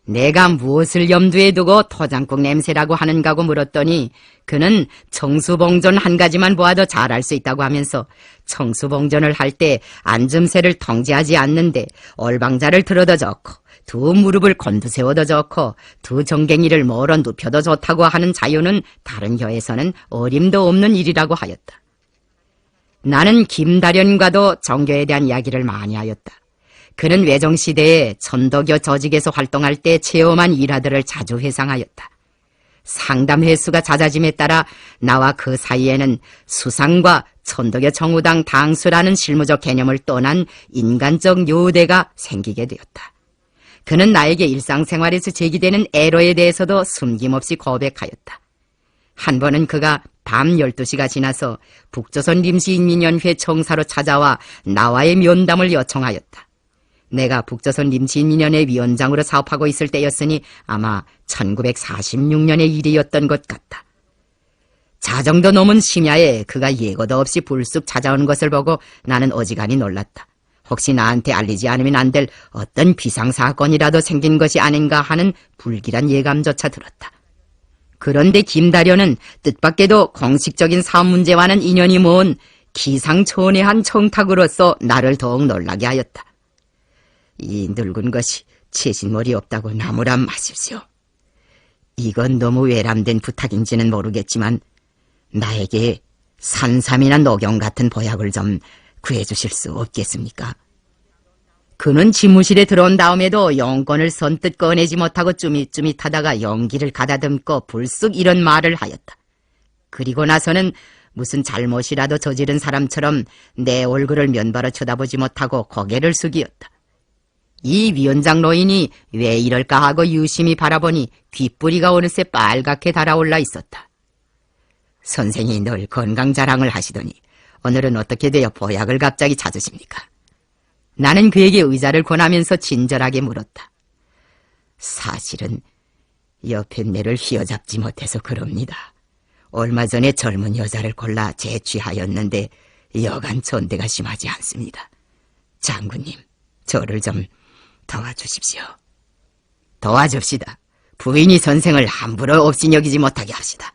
내가 무엇을 염두에 두고 토장국 냄새라고 하는가고 물었더니 그는 청수봉전 한 가지만 보아도 잘 알 수 있다고 하면서 청수봉전을 할 때 앉음새를 통제하지 않는데 올방자를 들어도 좋고 두 무릎을 곤두세워도 좋고 두 정갱이를 멀어 눕혀도 좋다고 하는 자유는 다른 교에서는 어림도 없는 일이라고 하였다. 나는 김다련과도 정교에 대한 이야기를 많이 하였다. 그는 외정시대에 천도교 조직에서 활동할 때 체험한 일화들을 자주 회상하였다. 상담 횟수가 잦아짐에 따라 나와 그 사이에는 수상과 천도교 정우당 당수라는 실무적 개념을 떠난 인간적 요대가 생기게 되었다. 그는 나에게 일상생활에서 제기되는 애로에 대해서도 숨김없이 고백하였다. 한 번은 그가 밤 12시가 지나서 북조선 림시인민연회 청사로 찾아와 나와의 면담을 요청하였다. 내가 북조선 림시인민연회 위원장으로 사업하고 있을 때였으니 아마 1946년의 일이었던 것 같다. 자정도 넘은 심야에 그가 예고도 없이 불쑥 찾아오는 것을 보고 나는 어지간히 놀랐다. 혹시 나한테 알리지 않으면 안 될 어떤 비상사건이라도 생긴 것이 아닌가 하는 불길한 예감조차 들었다. 그런데 김다련은 뜻밖에도 공식적인 사업 문제와는 인연이 먼 기상천외한 청탁으로서 나를 더욱 놀라게 하였다. 이 늙은 것이 채신머리 없다고 나무란 마십시오. 이건 너무 외람된 부탁인지는 모르겠지만 나에게 산삼이나 녹용 같은 보약을 좀 구해주실 수 없겠습니까? 그는 집무실에 들어온 다음에도 용건을 선뜻 꺼내지 못하고 쭈밋쭈밋하다가 용기를 가다듬고 불쑥 이런 말을 하였다. 그리고 나서는 무슨 잘못이라도 저지른 사람처럼 내 얼굴을 면바로 쳐다보지 못하고 고개를 숙이었다. 이 위원장 노인이 왜 이럴까 하고 유심히 바라보니 귓뿌리가 어느새 빨갛게 달아올라 있었다. 선생이 늘 건강 자랑을 하시더니 오늘은 어떻게 되어 보약을 갑자기 찾으십니까? 나는 그에게 의자를 권하면서 친절하게 물었다. 사실은 옆에 내를 휘어잡지 못해서 그럽니다. 얼마 전에 젊은 여자를 골라 재취하였는데 여간 전대가 심하지 않습니다. 장군님, 저를 좀 도와주십시오. 도와줍시다. 부인이 선생을 함부로 업신여기지 못하게 합시다.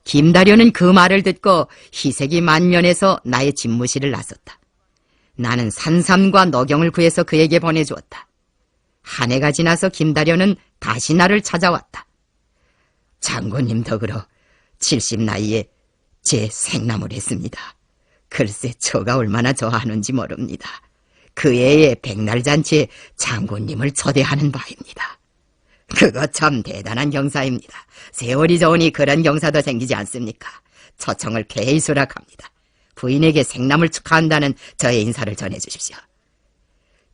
김다련은 그 말을 듣고 희색이 만면해서 나의 집무실을 나섰다. 나는 산삼과 녹용을 구해서 그에게 보내주었다. 한 해가 지나서 김다련은 다시 나를 찾아왔다. 장군님 덕으로 70 나이에 제 생남을 했습니다. 글쎄 저가 얼마나 좋아하는지 모릅니다. 그 해에 백날잔치에 장군님을 초대하는 바입니다. 그거 참 대단한 경사입니다. 세월이 좋으니 그런 경사도 생기지 않습니까? 초청을 쾌히 수락합니다. 부인에게 생남을 축하한다는 저의 인사를 전해주십시오.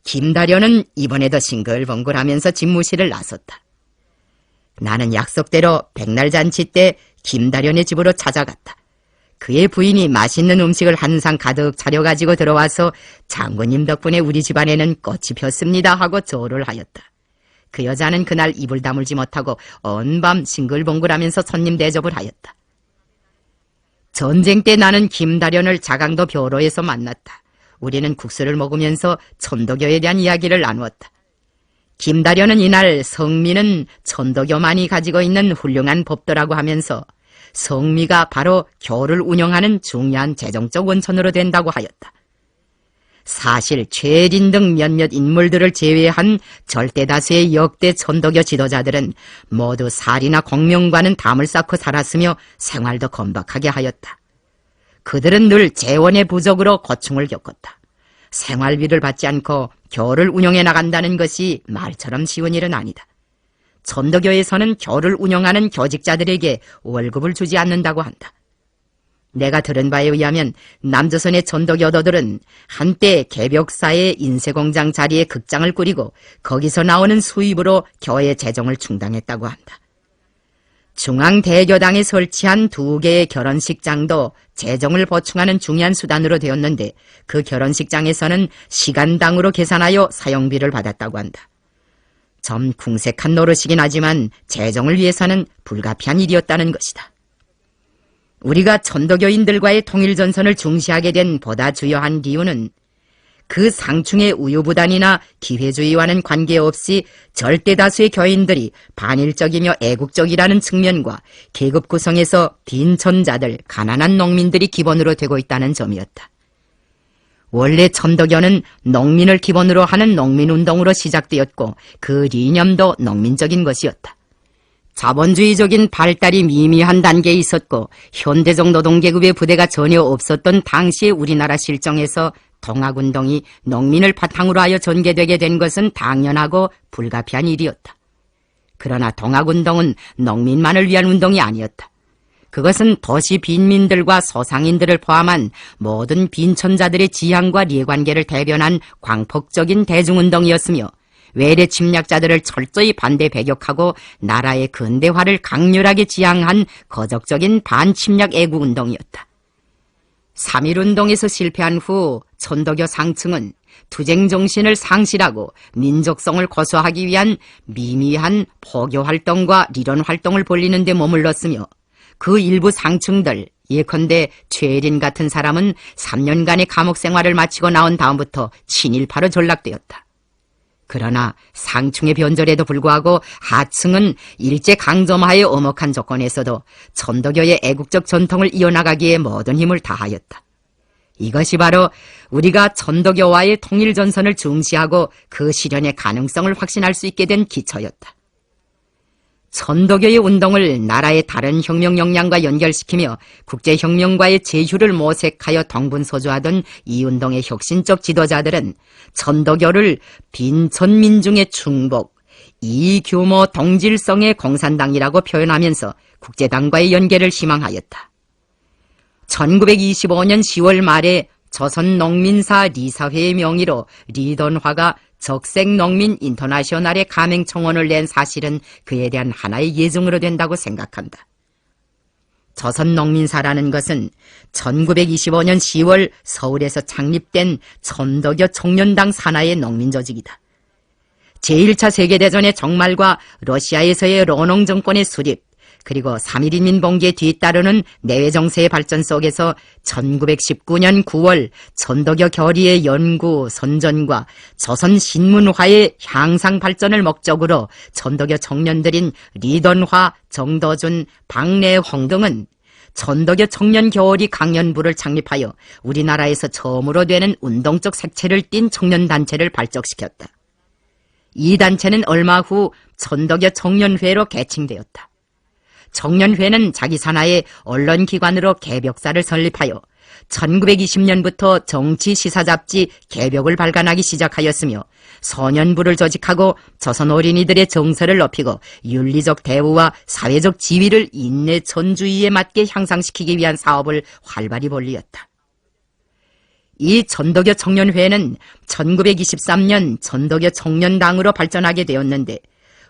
김다련은 이번에도 싱글벙글하면서 집무실을 나섰다. 나는 약속대로 백날잔치 때 김다련의 집으로 찾아갔다. 그의 부인이 맛있는 음식을 한 상 가득 차려가지고 들어와서 장군님 덕분에 우리 집안에는 꽃이 폈습니다 하고 조를 하였다. 그 여자는 그날 입을 다물지 못하고 언밤 싱글벙글하면서 손님 대접을 하였다. 전쟁 때 나는 김다련을 자강도 벼로에서 만났다. 우리는 국수를 먹으면서 천도교에 대한 이야기를 나누었다. 김다련은 이날 성미는 천도교만이 가지고 있는 훌륭한 법도라고 하면서 성미가 바로 교를 운영하는 중요한 재정적 원천으로 된다고 하였다. 사실 최린 등 몇몇 인물들을 제외한 절대다수의 역대 천도교 지도자들은 모두 살이나 공명과는 담을 쌓고 살았으며 생활도 건박하게 하였다. 그들은 늘 재원의 부족으로 고충을 겪었다. 생활비를 받지 않고 교를 운영해 나간다는 것이 말처럼 쉬운 일은 아니다. 천도교에서는 교를 운영하는 교직자들에게 월급을 주지 않는다고 한다. 내가 들은 바에 의하면 남조선의 천도교도들은 한때 개벽사의 인쇄공장 자리에 극장을 꾸리고 거기서 나오는 수입으로 교회 재정을 충당했다고 한다. 중앙대교당에 설치한 2개의 결혼식장도 재정을 보충하는 중요한 수단으로 되었는데 그 결혼식장에서는 시간당으로 계산하여 사용비를 받았다고 한다. 좀 궁색한 노릇이긴 하지만 재정을 위해서는 불가피한 일이었다는 것이다. 우리가 천도교인들과의 통일전선을 중시하게 된 보다 주요한 이유는 그 상충의 우유부단이나 기회주의와는 관계없이 절대다수의 교인들이 반일적이며 애국적이라는 측면과 계급 구성에서 빈천자들, 가난한 농민들이 기본으로 되고 있다는 점이었다. 원래 천도교는 농민을 기본으로 하는 농민운동으로 시작되었고 그 이념도 농민적인 것이었다. 자본주의적인 발달이 미미한 단계에 있었고 현대적 노동계급의 부대가 전혀 없었던 당시의 우리나라 실정에서 동학운동이 농민을 바탕으로 하여 전개되게 된 것은 당연하고 불가피한 일이었다. 그러나 동학운동은 농민만을 위한 운동이 아니었다. 그것은 도시 빈민들과 소상인들을 포함한 모든 빈천자들의 지향과 이해관계를 대변한 광폭적인 대중운동이었으며 외래 침략자들을 철저히 반대 배격하고 나라의 근대화를 강렬하게 지향한 거적적인 반침략 애국운동이었다. 3.1운동에서 실패한 후 천도교 상층은 투쟁 정신을 상실하고 민족성을 고수하기 위한 미미한 포교활동과 리론활동을 벌리는 데 머물렀으며 그 일부 상층들, 예컨대 최린 같은 사람은 3년간의 감옥 생활을 마치고 나온 다음부터 친일파로 전락되었다. 그러나 상층의 변절에도 불구하고 하층은 일제강점하의 엄혹한 조건에서도 천도교의 애국적 전통을 이어나가기에 모든 힘을 다하였다. 이것이 바로 우리가 천도교와의 통일전선을 중시하고 그 실현의 가능성을 확신할 수 있게 된 기초였다. 천도교의 운동을 나라의 다른 혁명 역량과 연결시키며 국제혁명과의 제휴를 모색하여 동분서주하던 이 운동의 혁신적 지도자들은 천도교를 빈천민중의 충복, 이규모 동질성의 공산당이라고 표현하면서 국제당과의 연계를 희망하였다. 1925년 10월 말에 조선농민사 리사회의 명의로 리돈화가 적색농민 인터내셔널의 가맹청원을 낸 사실은 그에 대한 하나의 예증으로 된다고 생각한다. 조선농민사라는 것은 1925년 10월 서울에서 창립된 천도교 청년당 산하의 농민조직이다. 제1차 세계대전의 종말과 러시아에서의 러농 정권의 수립, 그리고 3.1인민 봉기에 뒤따르는 내외정세의 발전 속에서 1919년 9월 천도교 교리의 연구, 선전과 조선 신문화의 향상 발전을 목적으로 천도교 청년들인 리돈화, 정도준, 박래홍 등은 천도교 청년교리 강연부를 창립하여 우리나라에서 처음으로 되는 운동적 색채를 띤 청년단체를 발족시켰다. 이 단체는 얼마 후 천도교 청년회로 개칭되었다. 청년회는 자기 산하의 언론기관으로 개벽사를 설립하여 1920년부터 정치시사잡지 개벽을 발간하기 시작하였으며 소년부를 조직하고 조선 어린이들의 정서를 높이고 윤리적 대우와 사회적 지위를 인내천주의에 맞게 향상시키기 위한 사업을 활발히 벌리었다. 이 천도교 청년회는 1923년 천도교 청년당으로 발전하게 되었는데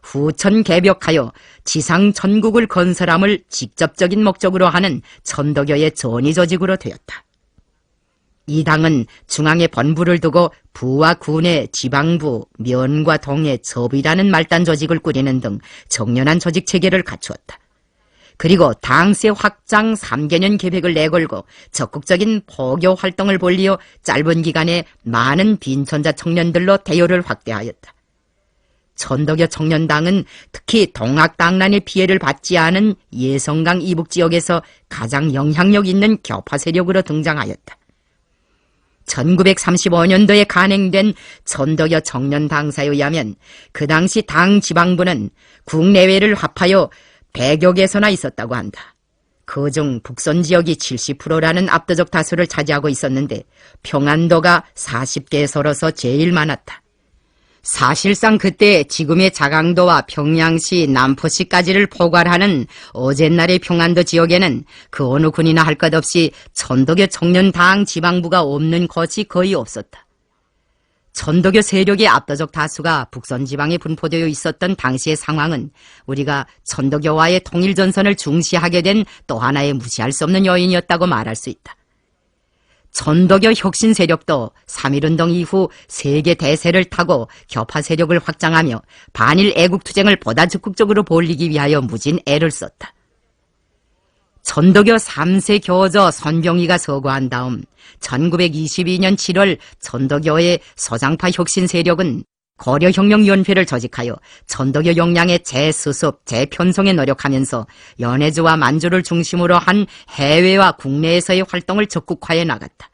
후천 개벽하여 지상 천국을 건설함을 직접적인 목적으로 하는 천도교의 전위 조직으로 되었다. 이 당은 중앙에 본부를 두고 부와 군의 지방부, 면과 동의 접이라는 말단 조직을 꾸리는 등 정연한 조직 체계를 갖추었다. 그리고 당세 확장 3개년 계획을 내걸고 적극적인 포교 활동을 벌리어 짧은 기간에 많은 빈천자 청년들로 대요를 확대하였다. 천도교 청년당은 특히 동학당란의 피해를 받지 않은 예성강 이북 지역에서 가장 영향력 있는 격파 세력으로 등장하였다. 1935년도에 간행된 천도교 청년당사에 의하면 그 당시 당 지방부는 국내외를 합하여 100여 개소나 있었다고 한다. 그중 북선 지역이 70%라는 압도적 다수를 차지하고 있었는데 평안도가 40개소로서 제일 많았다. 사실상 그때 지금의 자강도와 평양시, 남포시까지를 포괄하는 어젯날의 평안도 지역에는 그 어느 군이나 할 것 없이 천도교 청년당 지방부가 없는 곳이 거의 없었다. 천도교 세력의 압도적 다수가 북선 지방에 분포되어 있었던 당시의 상황은 우리가 천도교와의 통일전선을 중시하게 된 또 하나의 무시할 수 없는 요인이었다고 말할 수 있다. 천도교 혁신 세력도 3.1운동 이후 세계 대세를 타고 격파 세력을 확장하며 반일 애국투쟁을 보다 적극적으로 벌이기 위하여 무진 애를 썼다. 천도교 3세 교저 손병희가 서거한 다음 1922년 7월 천도교의 서장파 혁신 세력은 고려혁명위원회를 조직하여 천도교 역량의 재수습, 재편성에 노력하면서 연해주와 만주를 중심으로 한 해외와 국내에서의 활동을 적극화해 나갔다.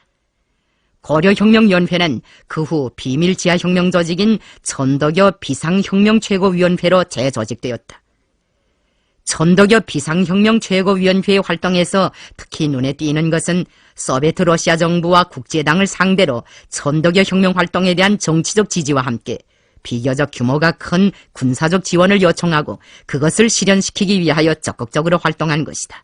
고려혁명위원회는 그 후 비밀지하혁명 조직인 천도교 비상혁명최고위원회로 재조직되었다. 천도교 비상혁명최고위원회의 활동에서 특히 눈에 띄는 것은 소비에트 러시아 정부와 국제당을 상대로 천도교 혁명활동에 대한 정치적 지지와 함께 비교적 규모가 큰 군사적 지원을 요청하고 그것을 실현시키기 위하여 적극적으로 활동한 것이다.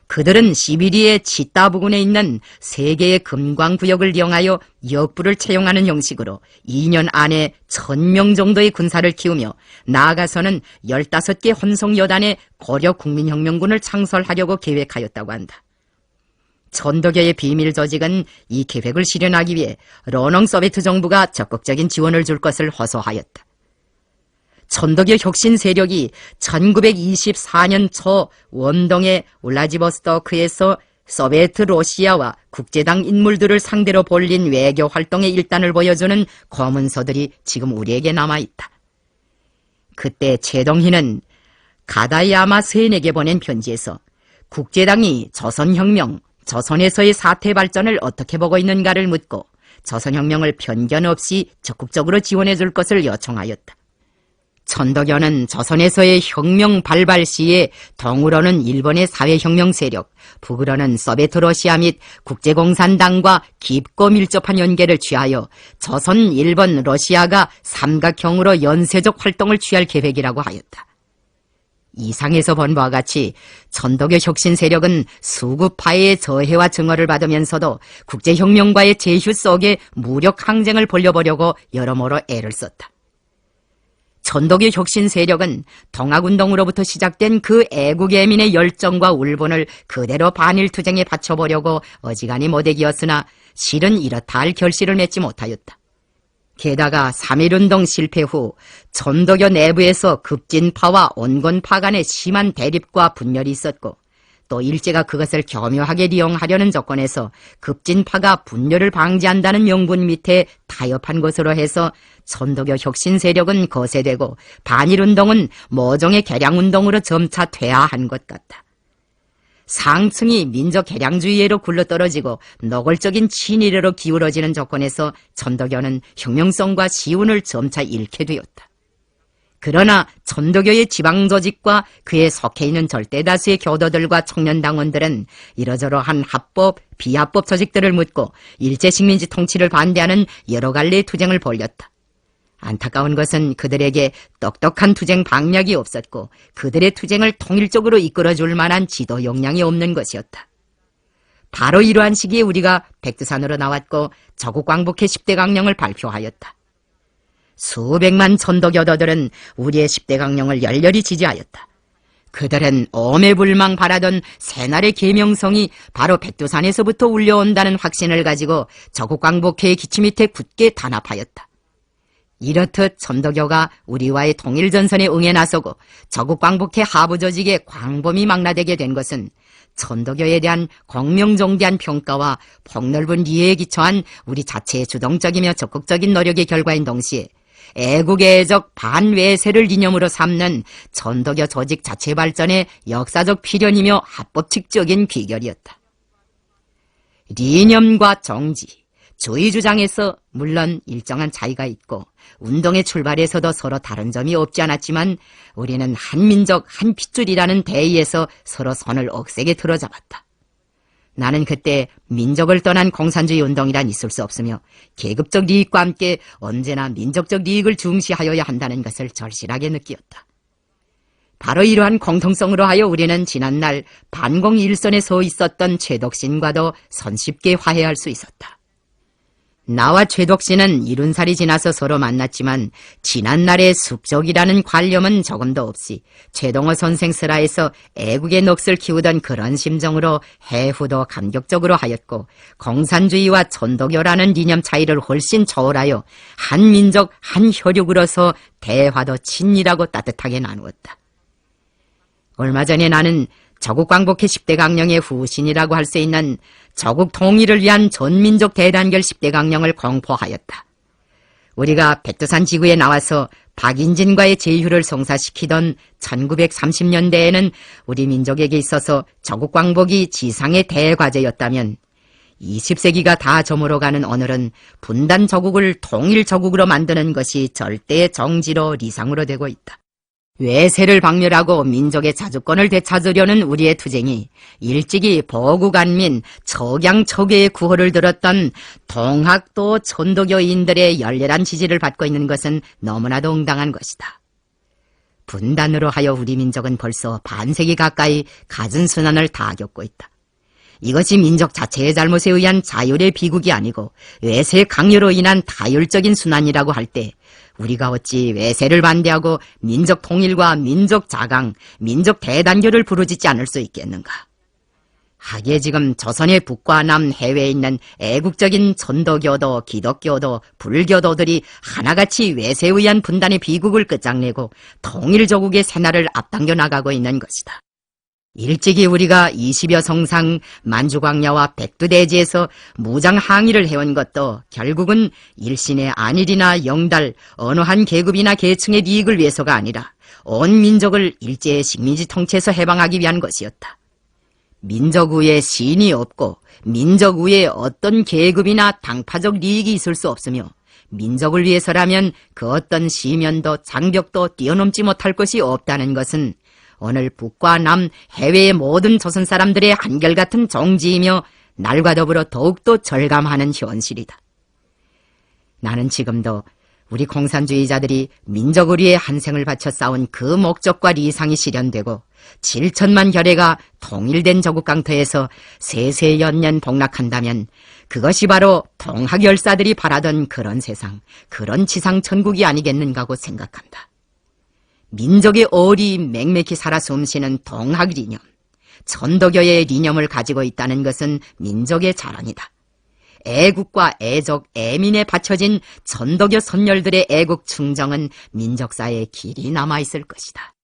그들은 시비리의 치따 부근에 있는 3개의 금광구역을 이용하여 역부를 채용하는 형식으로 2년 안에 1000명 정도의 군사를 키우며 나아가서는 15개 혼성여단의 고려 국민혁명군을 창설하려고 계획하였다고 한다. 천도교의 비밀 조직은 이 계획을 실현하기 위해 러농 소비에트 정부가 적극적인 지원을 줄 것을 호소하였다. 천도교 혁신 세력이 1924년 초 원동의 울라지보스토크에서 소비에트 러시아와 국제당 인물들을 상대로 벌린 외교 활동의 일단을 보여주는 검은서들이 지금 우리에게 남아있다. 그때 최동희는 가다야마 세인에게 보낸 편지에서 국제당이 조선혁명, 조선에서의 사태 발전을 어떻게 보고 있는가를 묻고 조선혁명을 편견 없이 적극적으로 지원해 줄 것을 요청하였다. 천도교는 조선에서의 혁명 발발 시에 동으로는 일본의 사회혁명 세력, 북으로는 소비에트 러시아 및 국제공산당과 깊고 밀접한 연계를 취하여 조선, 일본, 러시아가 삼각형으로 연쇄적 활동을 취할 계획이라고 하였다. 이상에서 본 바와 같이 천도교 혁신 세력은 수구파의 저해와 증오를 받으면서도 국제혁명과의 제휴 속에 무력 항쟁을 벌여보려고 여러모로 애를 썼다. 천도교 혁신 세력은 동학운동으로부터 시작된 그 애국애민의 열정과 울분을 그대로 반일투쟁에 바쳐보려고 어지간히 모색이었으나 실은 이렇다 할 결실을 맺지 못하였다. 게다가 3.1운동 실패 후 천도교 내부에서 급진파와 온건파 간의 심한 대립과 분열이 있었고 또 일제가 그것을 교묘하게 이용하려는 조건에서 급진파가 분열을 방지한다는 명분 밑에 타협한 것으로 해서 천도교 혁신 세력은 거세되고 반일운동은 모종의 개량운동으로 점차 퇴화한 것 같다. 상층이 민족 개량주의로 굴러떨어지고 노골적인 친일으로 기울어지는 조건에서 천도교는 혁명성과 시운을 점차 잃게 되었다. 그러나 천도교의 지방조직과 그에 속해 있는 절대다수의 교도들과 청년당원들은 이러저러한 합법, 비합법 조직들을 묻고 일제식민지 통치를 반대하는 여러 갈래의 투쟁을 벌였다. 안타까운 것은 그들에게 똑똑한 투쟁 방략이 없었고 그들의 투쟁을 통일적으로 이끌어줄 만한 지도 역량이 없는 것이었다. 바로 이러한 시기에 우리가 백두산으로 나왔고 조국광복회 10대 강령을 발표하였다. 수백만 천도교도들은 우리의 10대 강령을 열렬히 지지하였다. 그들은 오매불망 바라던 새날의 계명성이 바로 백두산에서부터 울려온다는 확신을 가지고 저국광복회의 기치 밑에 굳게 단합하였다. 이렇듯 천도교가 우리와의 통일전선에 응해 나서고 저국광복회 하부조직의 광범위 망라되게 된 것은 천도교에 대한 공명정대한 평가와 폭넓은 이해에 기초한 우리 자체의 주동적이며 적극적인 노력의 결과인 동시에 애국애적 반외세를 이념으로 삼는 천도교 조직 자체 발전의 역사적 필연이며 합법칙적인 비결이었다. 이념과 정지, 주의 주장에서 물론 일정한 차이가 있고 운동의 출발에서도 서로 다른 점이 없지 않았지만 우리는 한 민족 한 핏줄이라는 대의에서 서로 손을 억세게 들어잡았다. 나는 그때 민족을 떠난 공산주의 운동이란 있을 수 없으며 계급적利益과 함께 언제나 민족적利益을 중시하여야 한다는 것을 절실하게 느끼었다. 바로 이러한 공통성으로 하여 우리는 지난날 반공 일선에 서 있었던 최덕신과도 손쉽게 화해할 수 있었다. 나와 최덕신은 70살이 지나서 서로 만났지만 지난날의 숙적이라는 관념은 조금도 없이 최동호 선생 슬하에서 애국의 넋을 키우던 그런 심정으로 해후도 감격적으로 하였고 공산주의와 천도교라는 이념 차이를 훨씬 초월하여 한 민족 한 혈육으로서 대화도 친밀하고 따뜻하게 나누었다. 얼마 전에 나는 저국광복회 10대 강령의 후신이라고 할 수 있는 저국 통일을 위한 전민족 대단결 10대 강령을 공포하였다. 우리가 백두산 지구에 나와서 박인진과의 제휴를 성사시키던 1930년대에는 우리 민족에게 있어서 저국광복이 지상의 대과제였다면 20세기가 다 저물어가는 오늘은 분단 저국을 통일 저국으로 만드는 것이 절대의 정지로 리상으로 되고 있다. 외세를 박멸하고 민족의 자주권을 되찾으려는 우리의 투쟁이 일찍이 보국안민, 척양척외의 구호를 들었던 동학도 천도교인들의 열렬한 지지를 받고 있는 것은 너무나도 응당한 것이다. 분단으로 하여 우리 민족은 벌써 반세기 가까이 갖은 순환을 다 겪고 있다. 이것이 민족 자체의 잘못에 의한 자율의 비극이 아니고 외세 강요로 인한 다율적인 순환이라고 할 때 우리가 어찌 외세를 반대하고 민족 통일과 민족 자강, 민족 대단결을 부르짖지 않을 수 있겠는가? 하기에 지금 조선의 북과 남 해외에 있는 애국적인 천도교도 기독교도 불교도들이 하나같이 외세에 의한 분단의 비극을 끝장내고 통일조국의 새날을 앞당겨 나가고 있는 것이다. 일찍이 우리가 20여 성상 만주광야와 백두대지에서 무장 항의를 해온 것도 결국은 일신의 안일이나 영달 어느 한 계급이나 계층의 이익을 위해서가 아니라 온 민족을 일제의 식민지 통치에서 해방하기 위한 것이었다. 민족 위에 신이 없고 민족 위에 어떤 계급이나 당파적 이익이 있을 수 없으며 민족을 위해서라면 그 어떤 시면도 장벽도 뛰어넘지 못할 것이 없다는 것은 오늘 북과 남 해외의 모든 조선 사람들의 한결같은 정지이며 날과 더불어 더욱더 절감하는 현실이다. 나는 지금도 우리 공산주의자들이 민족을 위해 한 생을 바쳐 싸운 그 목적과 리상이 실현되고 7천만 결의가 통일된 조국 강터에서 세세연년 복락한다면 그것이 바로 동학열사들이 바라던 그런 세상, 그런 지상천국이 아니겠는가고 생각한다. 민족의 어리 맹맥히 살아 숨쉬는 동학 이념, 천도교의 이념을 가지고 있다는 것은 민족의 자랑이다. 애국과 애족, 애민에 바쳐진 천도교 선열들의 애국 충정은 민족사에 길이 남아있을 것이다.